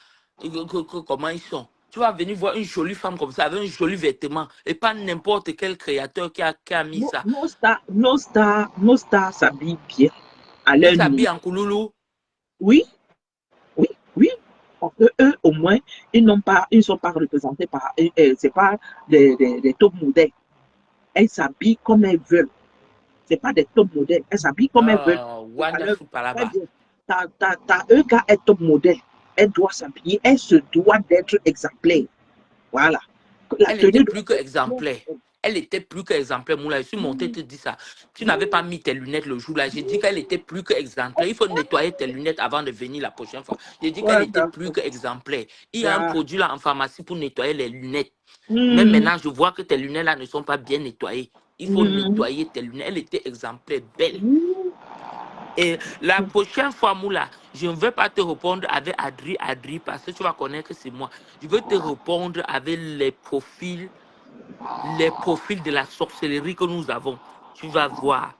comment ils sont. Tu vas venir voir une jolie femme comme ça, avec un joli vêtement, et pas n'importe quel créateur qui a mis ça. nos stars s'habillent bien à Ils leur s'habillent niveau. en couloulou. Oui, oui, oui. Parce que eux, au moins, ils ne sont pas représentés par, c'est pas des top modèles. Elles s'habillent comme elles veulent. C'est pas des top modèles. Elles s'habillent comme elles veulent. Et ça leur Wonderful va très Palaba. bien. Ta EK est top modèle. Elle doit s'habiller. Elle se doit d'être exemplaire. Voilà. La Elle était tenue doit plus que être exemplaire. bien. Elle était plus que exemplaire, Moula. Je suis monté te dire ça. Tu n'avais pas mis tes lunettes le jour là. J'ai dit qu'elle était plus que exemplaire. Il faut nettoyer tes lunettes avant de venir la prochaine fois. J'ai dit qu'elle Ouais, était plus d'accord. que exemplaire. Il y a un Ah. produit là en pharmacie pour nettoyer les lunettes. Même Hmm, maintenant, je vois que tes lunettes là ne sont pas bien nettoyées. Il faut hmm, nettoyer tes lunettes. Elle était exemplaire, belle. hmm. Et la prochaine fois, Moula, je ne vais pas te répondre avec Adri, parce que tu vas connaître que c'est moi. Je vais te répondre avec les profils de la sorcellerie que nous avons. Tu vas voir.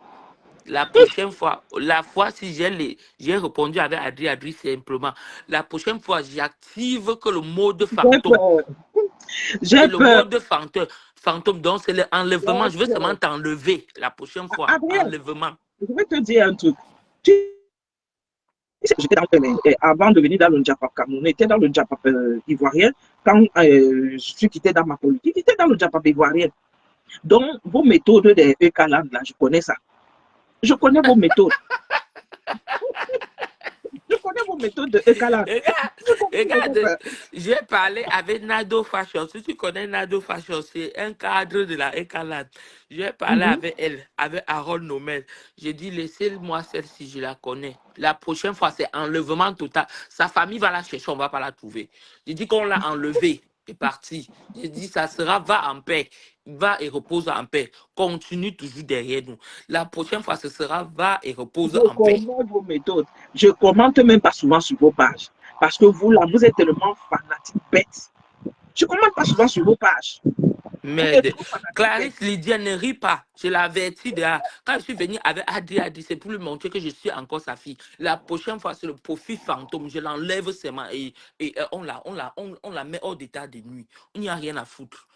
La prochaine fois, la fois si j'ai répondu avec Adri simplement. La prochaine fois, j'active que le mode J'ai fantôme. peur. C'est J'ai le peur. mode fantôme. Fantôme, donc c'est l'enlèvement. J'ai Je veux seulement peur. t'enlever la prochaine fois. Adrien, Enlèvement. je vais te dire un truc. Tu j'étais avant de venir dans le Japap Cameroun, j'étais dans le Japap ivoirien. Quand je suis quitté dans ma politique, j'étais dans le Japap ivoirien. Donc, vos méthodes des EKLAN, là, je connais ça. Je connais vos méthodes. Je connais vos méthodes de EKLAN. Regarde, Je connais vos regarde, méthodes. j'ai parlé avec Nado Fashion. Si tu connais Nado Fashion, c'est un cadre de la Ecalade. J'ai parlé Mhm. avec elle, avec Harold Nomel. J'ai dit, laissez-moi celle-ci, je la connais. La prochaine fois, c'est enlèvement total. Sa famille va la chercher, on ne va pas la trouver. J'ai dit qu'on l'a enlevée, est parti. J'ai dit, ça sera, va en paix. Va et repose en paix. Continue toujours derrière nous. La prochaine fois, ce sera, va et repose Je en paix. connais vos méthodes. Je commente même pas souvent sur vos pages. Parce que vous, là, vous êtes tellement fanatique bête. Je commente pas souvent sur vos pages. Vous êtes Merde. trop fanatique bête. Clarisse Lydia ne rit pas. Je l'avertis déjà. Quand je suis venu avec Adi, c'est pour lui montrer que je suis encore sa fille. La prochaine fois, c'est le profil fantôme. Je l'enlève seulement et on la met hors d'état de nuit. On n'y a rien à foutre.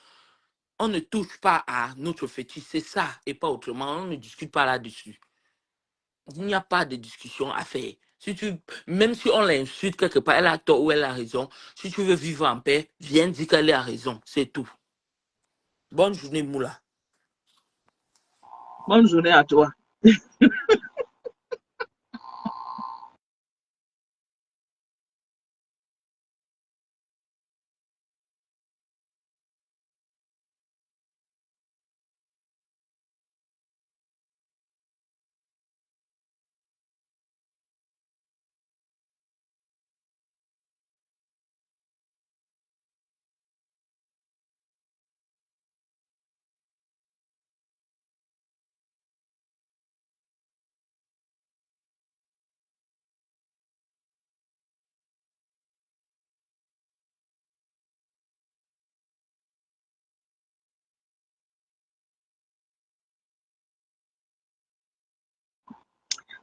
On ne touche pas à notre fétiche. C'est ça et pas autrement. On ne discute pas là-dessus. Il n'y a pas de discussion à faire. Si tu, même si on l'insulte quelque part, elle a tort ou elle a raison. Si tu veux vivre en paix, viens dire qu'elle a raison. C'est tout. Bonne journée, Moula. Bonne journée à toi.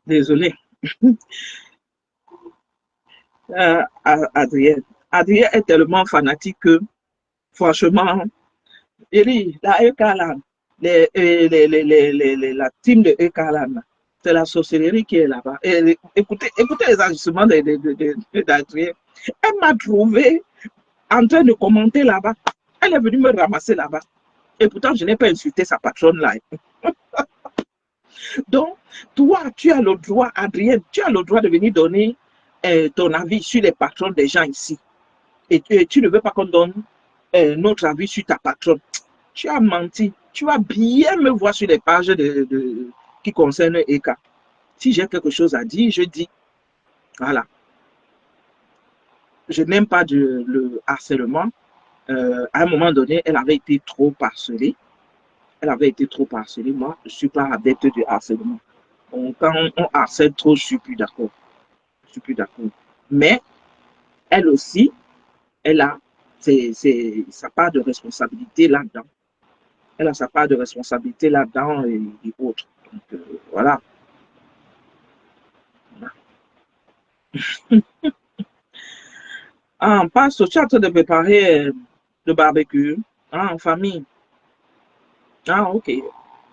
Désolé. Adrien. Adrien est tellement fanatique que, franchement, il dit, la EK-LAN, la team de EK-LAN, c'est la sorcellerie qui est là-bas. Écoutez les ajustements d'Adrien. Elle m'a trouvé en train de commenter là-bas. Elle est venue me ramasser là-bas. Et pourtant, je n'ai pas insulté sa patronne là. Donc, toi, tu as le droit, Adrien, tu as le droit de venir donner ton avis sur les patrons des gens ici. Et tu ne veux pas qu'on donne notre avis sur ta patronne. Tu as menti. Tu vas bien me voir sur les pages qui concernent EK. Si j'ai quelque chose à dire, je dis. Voilà. Je n'aime pas le harcèlement. À un moment donné, elle avait été trop harcelée. Elle avait été trop harcelée. Moi, je ne suis pas adepte du harcèlement. Donc, quand on harcèle trop, je ne suis plus d'accord. Je suis plus d'accord. Mais, elle aussi, elle a sa part de responsabilité là-dedans. Elle a sa part de responsabilité là-dedans et autres. Donc, voilà. Ah, Pastor, tu es en train de préparer le barbecue en famille. Ah, ok.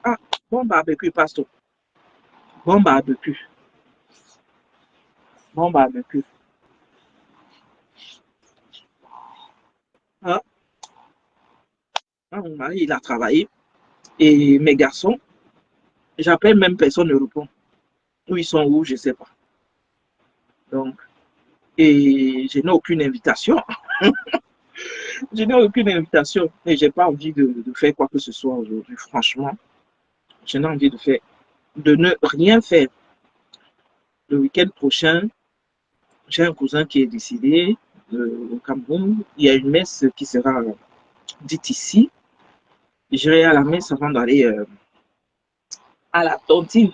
Ah, bon barbecue, Pastor. Bon barbecue. Bon barbecue. Ah, mon mari, il a travaillé. Et mes garçons, j'appelle même personne ne répond. Où ils sont où, je ne sais pas. Donc, et je n'ai aucune invitation. Je n'ai aucune invitation. Et je n'ai pas envie de faire quoi que ce soit aujourd'hui. Franchement, je n'ai envie de ne rien faire. Le week-end prochain, j'ai un cousin qui est décédé au Cameroun. Il y a une messe qui sera dite ici. J'irai à la messe avant d'aller à la tontine.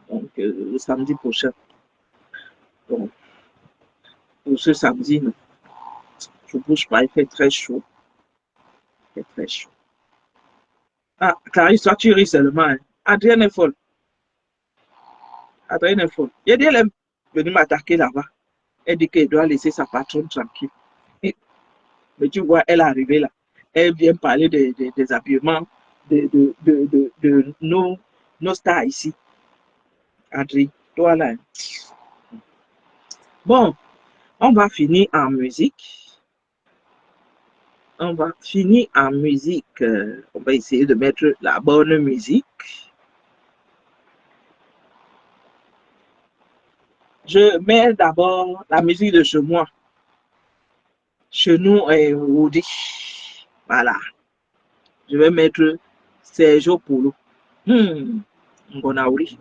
Donc, le samedi prochain. Donc, pour ce samedi, je ne bouge pas. Il fait très chaud. Il fait très chaud. Ah, Clarisse, toi, tu ris seulement. Hein. Adrienne est folle. Adrienne est folle. Il y a dit, elle est venue m'attaquer là-bas. Elle dit qu'elle doit laisser sa patronne tranquille. Mais tu vois, elle est arrivée là. Elle vient parler des habillements de nos stars ici. Adri, toi là. Bon, on va finir en musique. On va finir en musique. On va essayer de mettre la bonne musique. Je mets d'abord la musique de chez moi. Chez nous, Woody. Voilà. Je vais mettre Sergio Polo. Ngonaouri.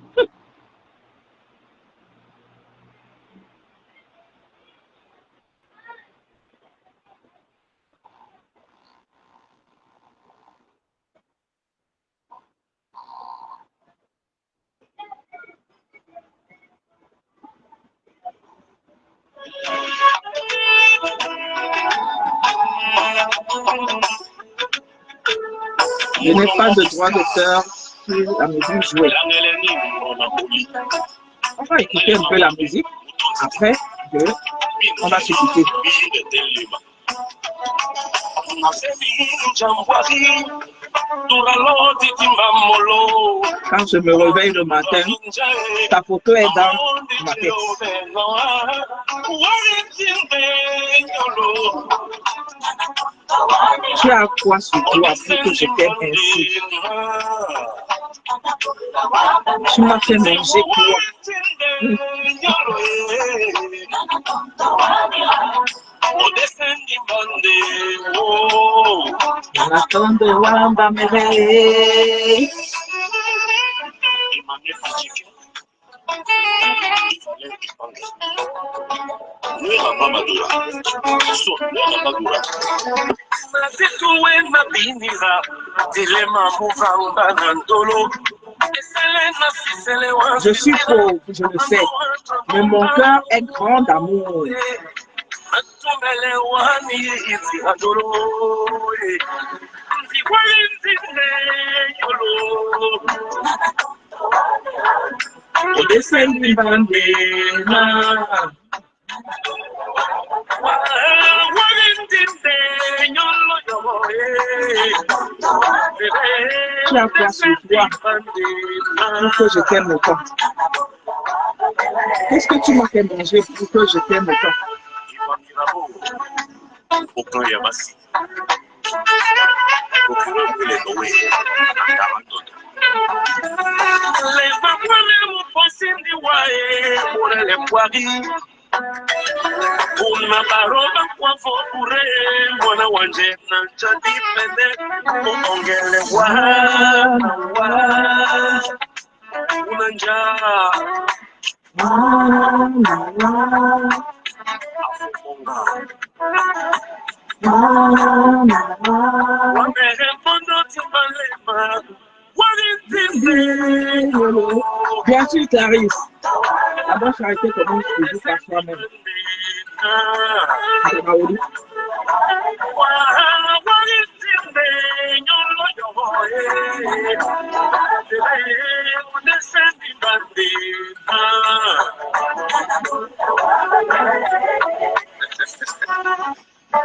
Je n'ai pas de droit d'auteur sur la musique jouée. On va écouter un peu la musique. Après, on va s'écouter. Quand je me réveille le matin, ta photo est dans ma tête. Tu as quoi sur toi pour que je t'aime ainsi? Tu m'as fait manger quoi? Nathan de Wamba Mere. Je suis pauvre, je le sais, mais mon cœur est grand d'amour. faire quoi sur toi pour que je t'aime autant? Qu'est-ce que tu m'as fait manger pour que je t'aime autant? Una baroba kwa vokure mwana wanje na jadi pende ongele wana unanja wamehe mondo timbalema Bien sûr, Clarisse. D'abord, charité commence toujours par soi-même.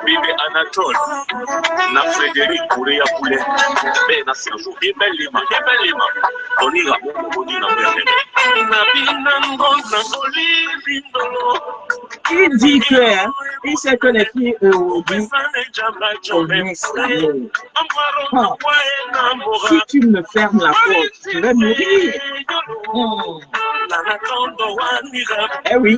Bibi Anatole, na Frédéric Kouréa Poulet, Ben na Sergio, Ebelima, on ira bon, na Il dit que, il sait que les filles aujourd'hui connaissent l'amour. Si tu me fermes la porte, je vais mourir. Eh oui.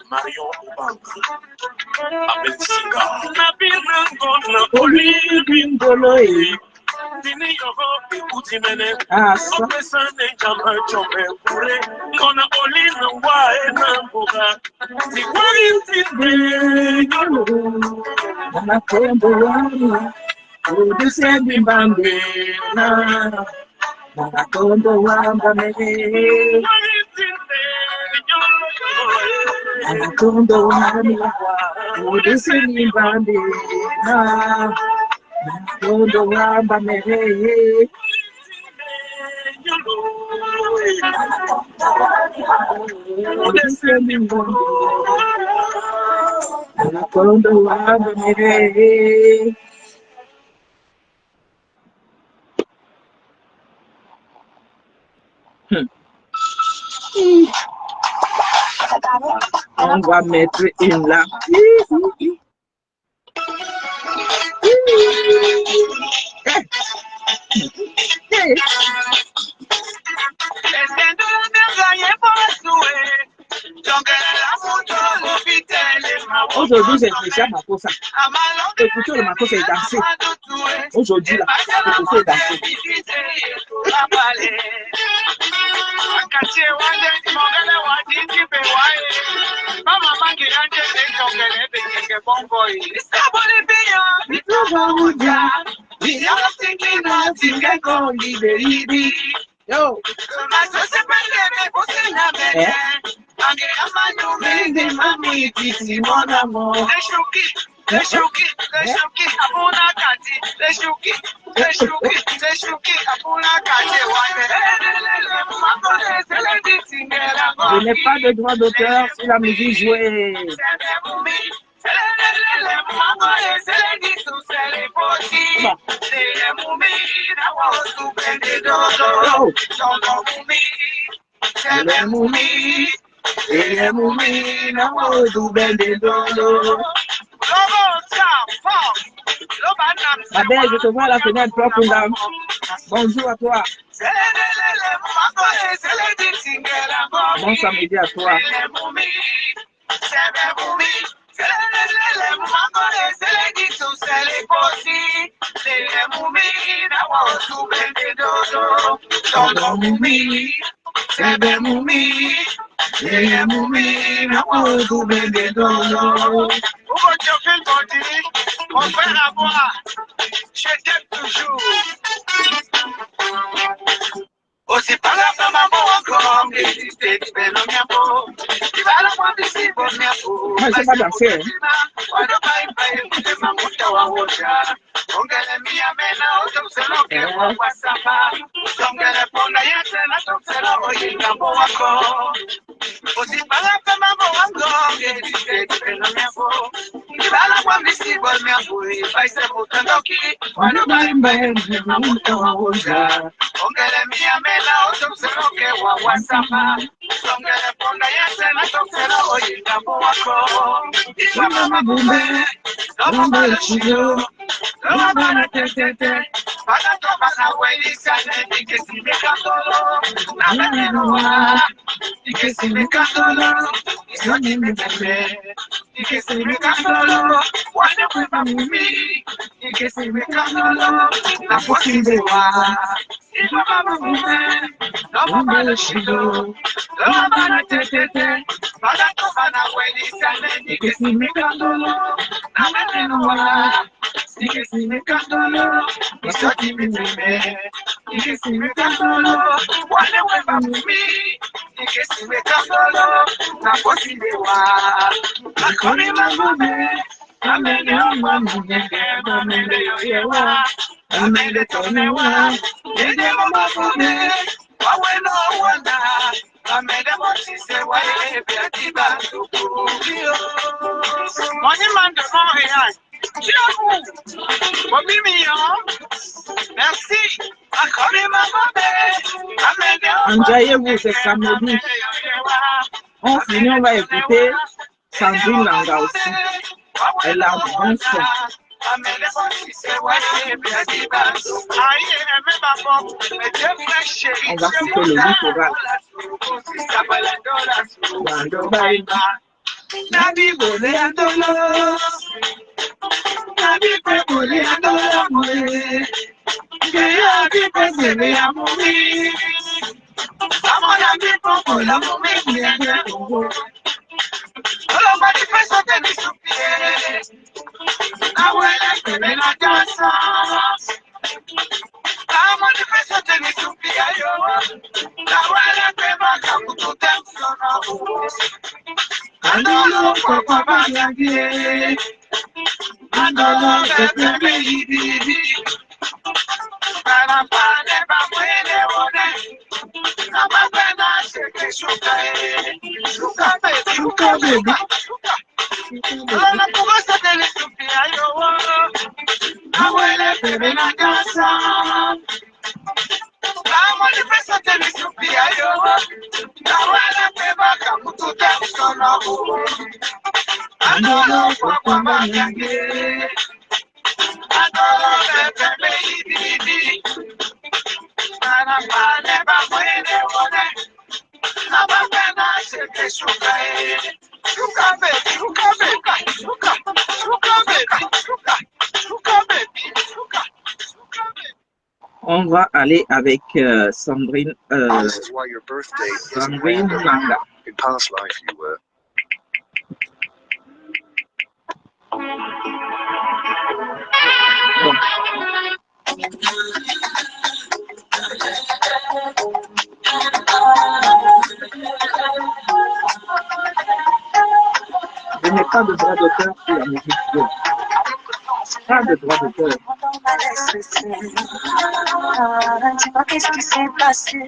Marion Obanga, Abel Singa, Ah, ça. On va mettre une là. Aujourd'hui, j'ai réfléchi à ma cosa. Écoutez, le Makosa est dansé. Aujourd'hui, là, écoutez, est dansé. Yo. Je n'ai pas de droit d'auteur sur la musique jouée. Ma belle, je te vois à la fenêtre, propre dame. Bonjour à toi. Bon samedi à toi. Je t'aime toujours. Aussi pas la femme à moi encore, mais si c'est du bel homme, tu vas la voir d'ici, bon, Moi, je sais pas danser. mamuta wa hoja. Ongele mia mena otomselo ke wa wasapa. Ongele pona yete na tomselo oyinga bo wako. Osipala pe mambo wango ngedite tupeno miafo. Ibala kwa misibo miafo ipaise mutandoki. Wano barimbe mamuta wa hoja. Ongele mia mena otomselo ke wa wasapa. Ongele pona yete na tomselo oyinga bo wako. Ibala mabumbe. Don't bother you. Don't bother tete. Para tomar la huelita de que si me cantolo, nada me lo va. Y que si me cantolo, yo ni me bebé. Y que si me cantolo, cuando vuelva mí. Y que si me cantolo, la posible va. Y mamá mujer, don't bother you. Don't bother tete. Para tomar la huelita de que si me cantolo, nada me lo va. Y que si me cantolo, eso ti me teme. Y que si me cantolo, cuando vuelva a mí. Y que si me cantolo, la posible va. La corre más bebé. Dame de un muñeque, dame de yo, dame de tonewa. Le llevo más bebé. Bueno, wanda. Dame de mochise, guay, piatiba, tu cubio. Money man de Montréal. Merci. Enjoyez-vous, c'est samedi. On finit, on va écouter Sandrine Langa aussi. Elle a un bon son. On va couper le littoral. Nabi boleandolo, Nabi boleandolo mole, Nabi boleandolo, Amona Nabi boleandolo, Olo manifesto de mi supie, Abuela que me la casa, manifesto de mi supie yo, Abuela que va a camutu tempo. Andolo kwa bagage, andolo pepe baby. Para pane ba mwene wone, na mapena sheke shuka shuka baby. Ana kumasa tele supi ayo, awele pepe na casa. Manifesto de mi supia yo, awele pepe kamutu temsono. Andolo kwa bagage, andolo pepe baby. Para pane ba mwene wone, na mapena sheke shuka shuka baby, shuka baby, shuka baby, shuka baby, shuka baby. On va aller avec Sandrine Langa. In past life you were. Bon. Je n'ai pas de droit d'auteur sur la musique. Pas de droit d'auteur. Dis-moi qu'est-ce qui s'est passé.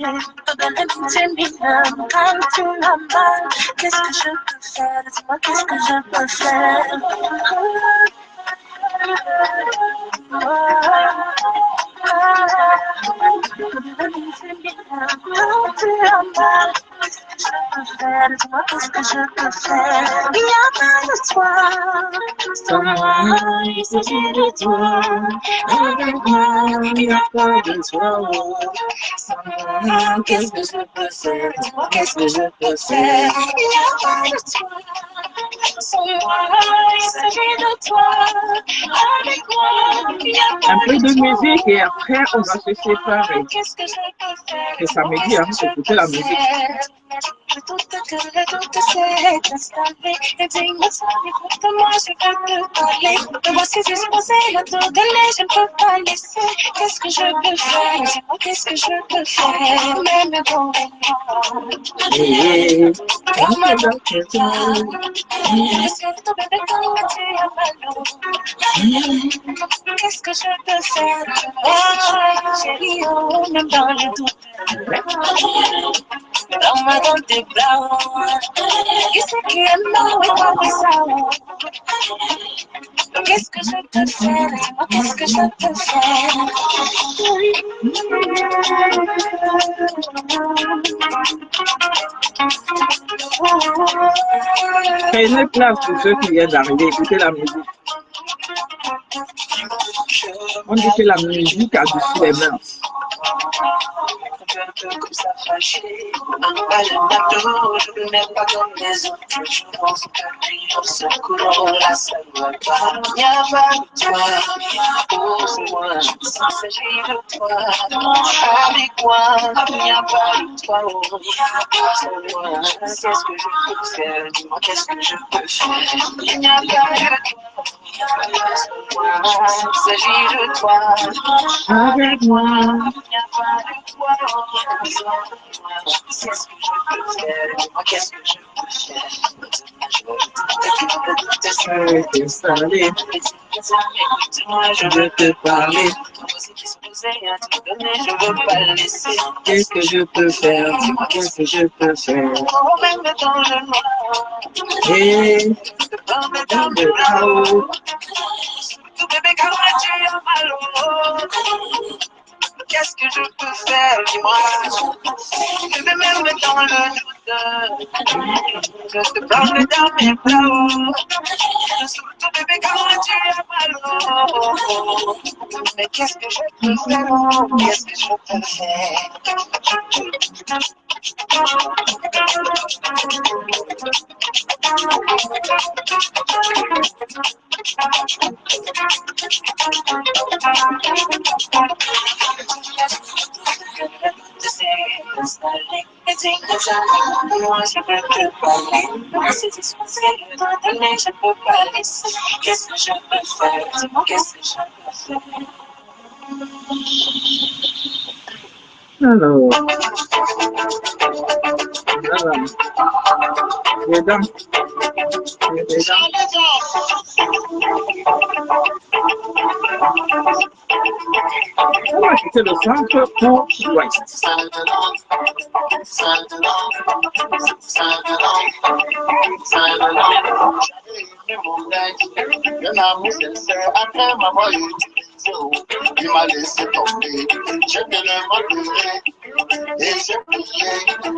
Qu'est-ce que je peux faire? Dis-moi qu'est-ce que je peux faire? Qu'est-ce que je peux faire? Il n'y a pas de toi, sans moi, il s'agit de toi. Avec moi, il n'y a pas de toi, sans moi, qu'est-ce que je peux faire? Dis-moi qu'est-ce que je peux faire? Il n'y a pas de toi, sans moi, il s'agit de toi. Avec moi, il n'y a pas Un peu de toi. musique et après on va se séparer. Qu'est-ce que je peux faire? C'est samedi, hein, écoutez la musique. Je doute que le doute s'est installé. Et dis-moi ça, écoute-moi, je veux te parler. Me voici disposé à te donner, je ne peux pas laisser. Qu'est-ce que je peux faire? Dis-moi, qu'est-ce que je peux faire? Même bon qu'est-ce que je peux faire? Oh, chérie, oh, même dans le doute. Prends-moi dans tes bras. Qu'est-ce qui est mort et pas de ça? Qu'est-ce que je peux faire? Dis-moi, qu'est-ce que je peux faire? C'est une place pour ceux qui viennent d'arriver, écouter la musique. On dit que la musique a dessus les mains. Comme ça fâché, pas le bateau, je ne mets pas comme les autres. Je pense que lui, on se court, là, ça ne va pas. Il n'y a pas de toi, pour moi, s'il s'agit de toi. Avec moi, il n'y a pas de toi, pour moi. Qu'est-ce que je peux faire? Dis-moi, qu'est-ce que je peux faire? Il n'y a pas de toi. Il s'agit de toi, avec moi, il n'y a pas de toi. C'est ce que je peux faire, dis-moi qu'est-ce que je peux faire. Moi je veux te parler. Je veux pas le laisser. Qu'est-ce que je peux faire? Dis-moi qu'est-ce que je peux faire. Oh, même dans le noir. Et dans le chaos. Tout bébé, quand tu as mal au dos. Qu'est-ce que je peux faire, dis-moi? Je vais même dans le doute. Je te prends dans mes bras. Surtout bébé, quand tu as mal au dos. Mais qu'est-ce que je peux faire? Qu'est-ce que je peux faire? Moi je peux te parler. Moi c'est disposé à te donner, je peux pas laisser. Qu'est-ce que je peux faire? Dis-moi qu'est-ce que je peux faire? Alors, mesdames, on va quitter le centre pour l'ouest. Après m'avoir utilisé, il m'a laissé tomber. J'ai bien le et j'ai prié.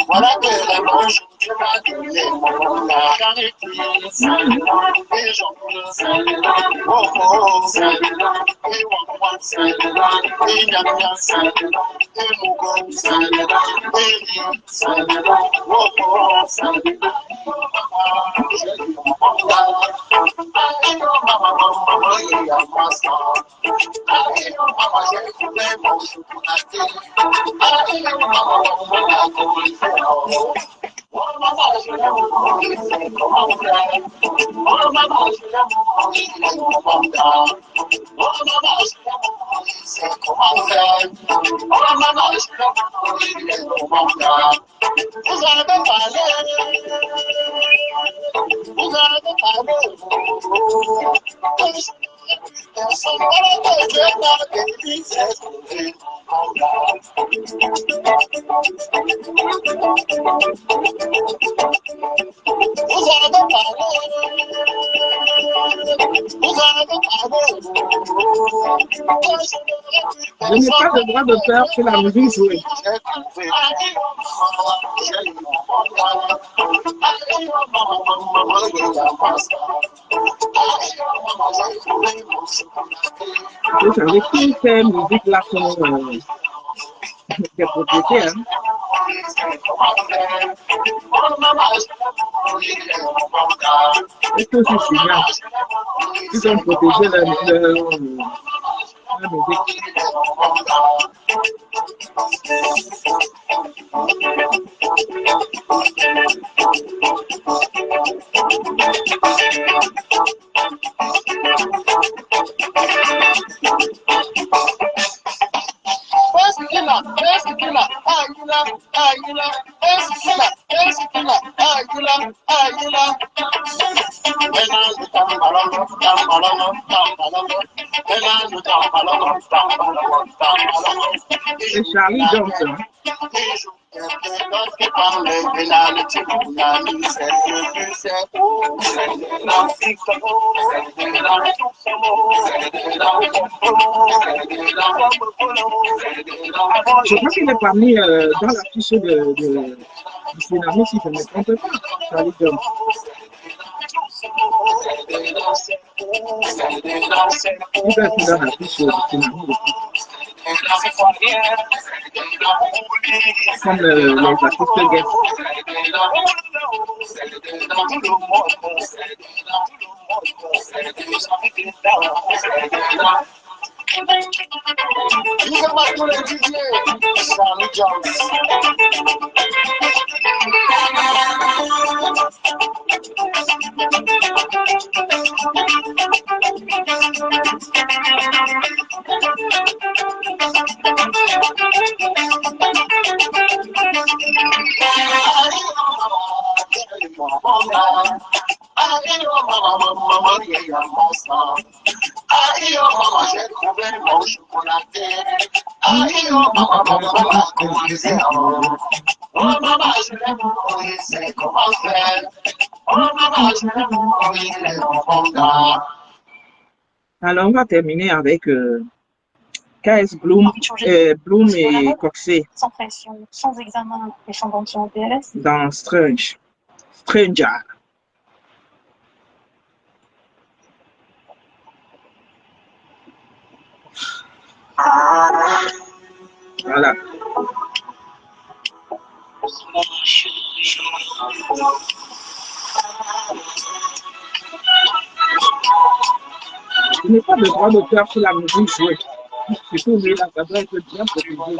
Voilà que les bons jours, Dieu m'a donné mon âme. Car il prie, et j'en prie, oh oh, et moi, et Yamia, et Mougo, et Li, oh Je n'ai pas le droit de faire que la musique joue. Vous savez, toutes ces musiques-là sont des propriétés. Hein? Est-ce que c'est génial? Ils ont protégé la musique. C'est Charlie Jones. Hein. Je crois qu'il est parmi dans la fiche du tsunami, si je ne me trompe pas, Charlie Jones. Il doit être dans la fiche du tsunami. Comme les artistes gays. Alors, on va terminer avec KS Bloom, Bloom et Coxey Sans pression, sans examen et sans banquier en PLS. dans Stranger. Voilà. Je n'ai pas de droit d'auteur sur la musique jouée. Surtout, mais là, ça doit être bien protégé. On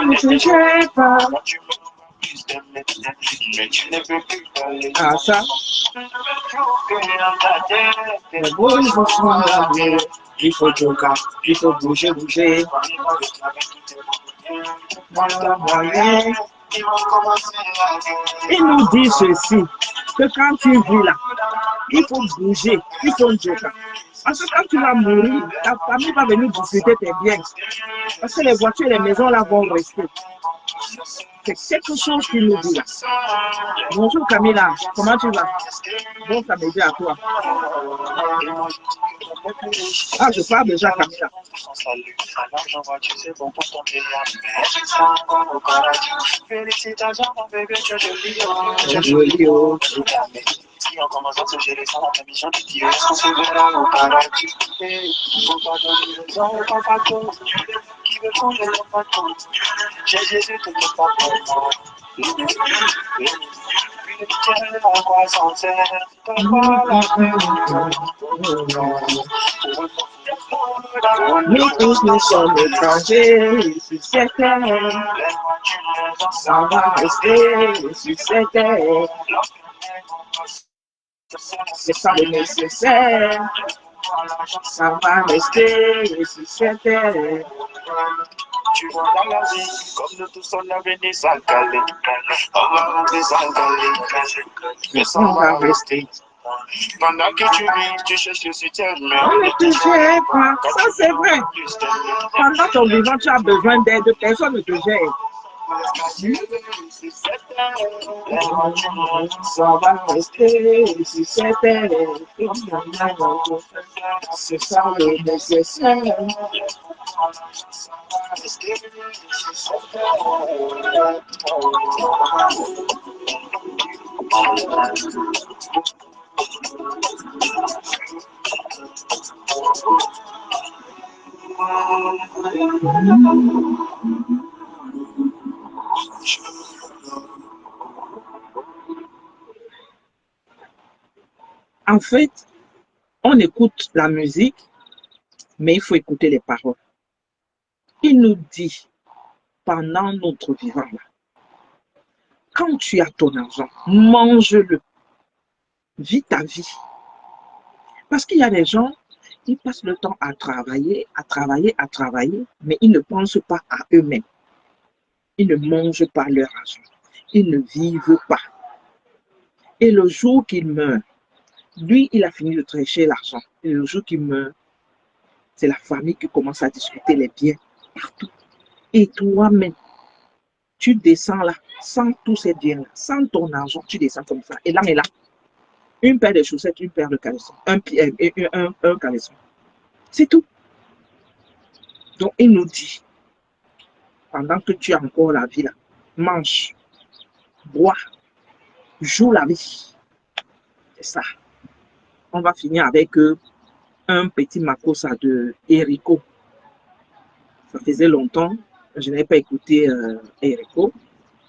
ne te jette pas. Ah, ça. Les beaux, ils vont se marier. Il faut joker, il faut bouger. Voilà. Il nous dit ceci, que quand tu vis là, il faut bouger, il faut joker. Parce que quand tu vas mourir, ta famille va venir discuter tes biens. Parce que les voitures et les maisons là vont rester. C'est quelque chose qui nous dit là. Bonjour Camilla, comment tu vas? Bon samedi à toi. Ah, je parle déjà Camilla. Joli, oh. En commençant à gérer ça, la mission du Dieu, est-ce qu'on se verra au paradis? Il faut pas donner raison au papa qui veut changer le patron. J'ai Jésus qui ne pas vraiment. À quoi s'en sert? Nous tous nous sommes étrangers sur cette terre. Ça va rester sur cette terre. C'est ça le nécessaire. Ça va rester sur cette terre. Tu vois dans la vie, comme nous tous on a venu s'encaler. On va rentrer s'encaler. Mais ça va rester. Pendant que tu vis, tu cherches le soutien. On ne te gère pas. Ça c'est vrai. Pendant ton vivant, tu as besoin d'aide. Personne ne te gère. Ça va rester sur cette terre. C'est ça le nécessaire. En fait, on écoute la musique, mais il faut écouter les paroles. Il nous dit, pendant notre vivant, là, quand tu as ton argent, mange-le, vis ta vie. Parce qu'il y a des gens, ils passent le temps à travailler, mais ils ne pensent pas à eux-mêmes. Ils ne mangent pas leur argent. Ils ne vivent pas. Et le jour qu'il meurt, lui, il a fini de tricher l'argent. Et le jour qu'il meurt, c'est la famille qui commence à discuter les biens partout. Et toi-même, tu descends là, sans tous ces biens-là, sans ton argent, tu descends comme ça. Et là, une paire de chaussettes, une paire de caleçons, un caleçon. C'est tout. Donc, il nous dit, pendant que tu as encore la vie là, mange, bois, joue la vie. C'est ça. On va finir avec un petit makossa de Erico. Ça faisait longtemps, je n'avais pas écouté Erico.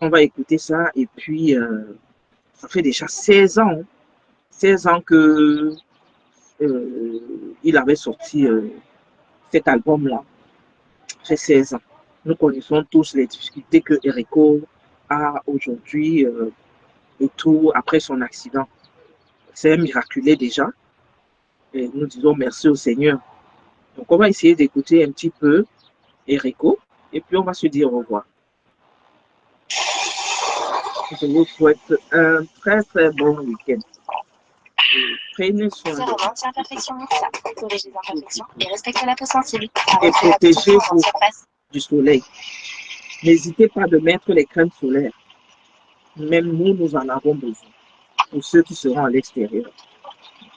On va écouter ça et puis ça fait déjà 16 ans. 16 ans que il avait sorti cet album-là. Ça fait 16 ans. Nous connaissons tous les difficultés que Erico a aujourd'hui et tout après son accident. C'est un miraculé déjà. Et nous disons merci au Seigneur. Donc on va essayer d'écouter un petit peu Erico et puis on va se dire au revoir. Je vous souhaite un très très bon week-end. Prenez soin de vous. Anti-imperfection Mixa. Corrige les imperfections et respecte la peau sensible. Et protégez-vous du soleil. N'hésitez pas de mettre les crèmes solaires. Même nous, nous en avons besoin. Pour ceux qui seront à l'extérieur.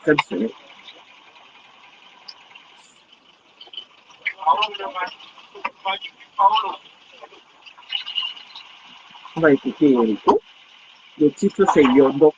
Crème solaire. On va écouter Erico. Le titre c'est Yondo.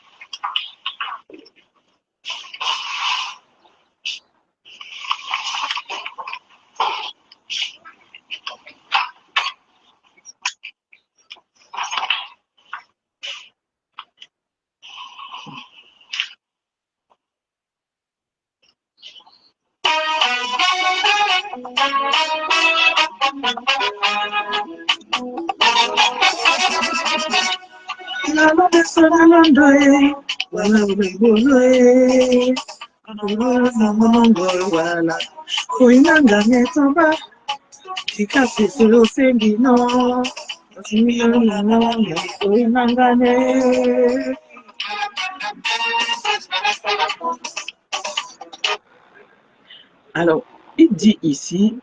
Alors, il dit ici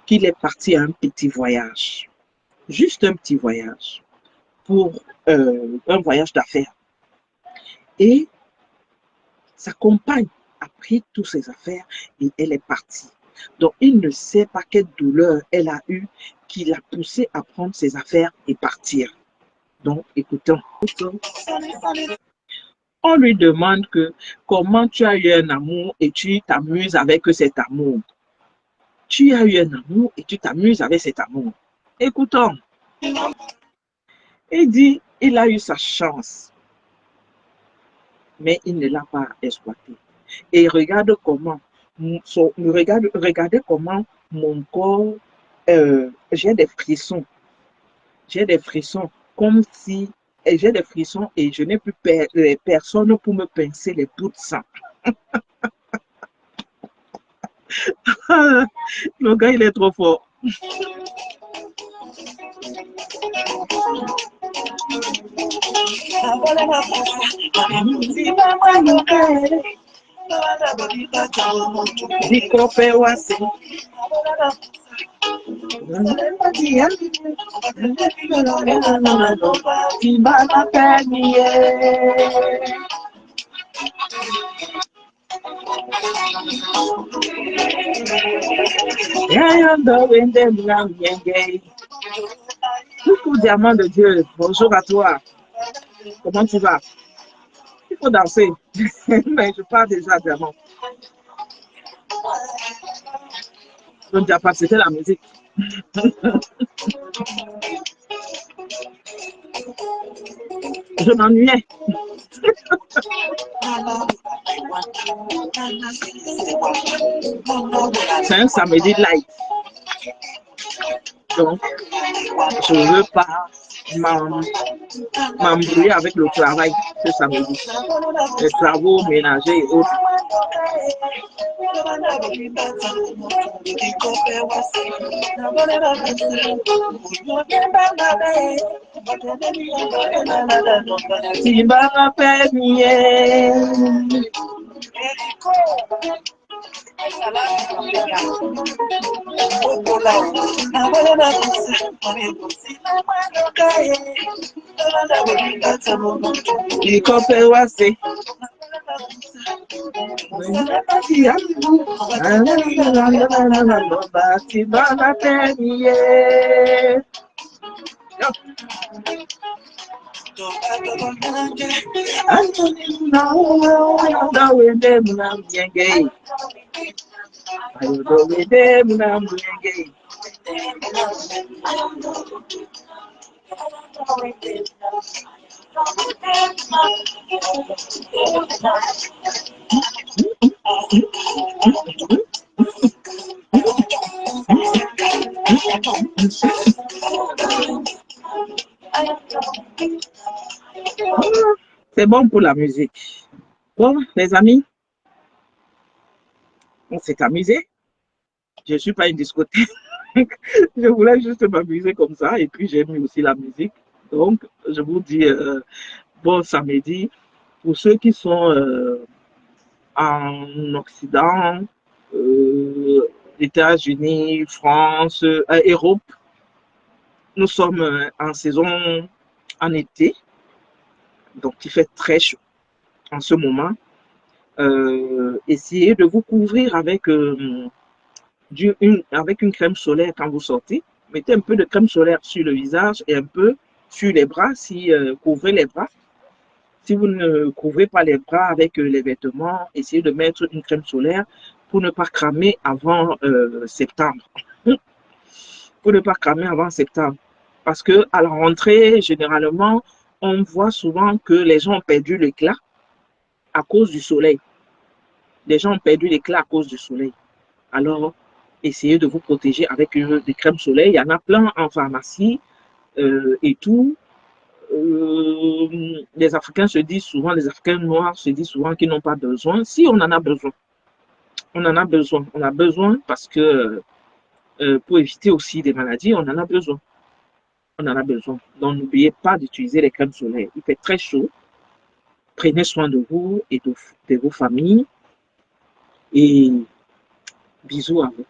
qu'il est parti à un petit voyage, juste un petit voyage, pour un voyage d'affaires. Et sa compagne a pris toutes ses affaires et elle est partie. Donc, il ne sait pas quelle douleur elle a eue qui l'a poussé à prendre ses affaires et partir. Donc, écoutons. On lui demande que comment tu as eu un amour et tu t'amuses avec cet amour. Tu as eu un amour et tu t'amuses avec cet amour. Écoutons. Il dit, il a eu sa chance, mais il ne l'a pas exploité. Et regarde comment, regardez comment mon corps, j'ai des frissons. J'ai des frissons, comme si, j'ai des frissons et je n'ai plus personne pour me pincer les bouts de sang. Le gars, il est trop fort. Coucou diamant de Dieu, bonjour à toi. Comment tu vas? Il faut danser. Mais je parle déjà diamant. Donc diamant, c'était la musique. Je m'ennuyais. C'est un samedi light. Donc, je ne veux pas m'embrouiller avec le travail ce samedi. Les travaux ménagers et autres. Simba m'appelle C'est bon pour la musique. Bon, les amis, on s'est amusé. Je ne suis pas une discothèque. Je voulais juste m'amuser comme ça et puis j'ai mis aussi la musique. Donc, je vous dis bon samedi. Pour ceux qui sont en Occident, États-Unis, France, Europe, nous sommes en saison en été. Donc, il fait très chaud en ce moment. Essayez de vous couvrir avec une crème solaire quand vous sortez. Mettez un peu de crème solaire sur le visage et un peu sur les bras, si couvrez les bras. Si vous ne couvrez pas les bras avec les vêtements, essayez de mettre une crème solaire pour ne pas cramer avant septembre. Pour ne pas cramer avant septembre. Parce que à la rentrée, généralement, on voit souvent que les gens ont perdu l'éclat à cause du soleil. Les gens ont perdu l'éclat à cause du soleil. Alors, essayez de vous protéger avec des crèmes soleil. Il y en a plein en pharmacie et tout. Les Africains se disent souvent, les Africains noirs se disent souvent qu'ils n'ont pas besoin. Si, on en a besoin. On en a besoin. On a besoin parce que pour éviter aussi des maladies, on en a besoin. On en a besoin. Donc, n'oubliez pas d'utiliser les crèmes solaires. Il fait très chaud. Prenez soin de vous et de vos familles. Et bisous à vous.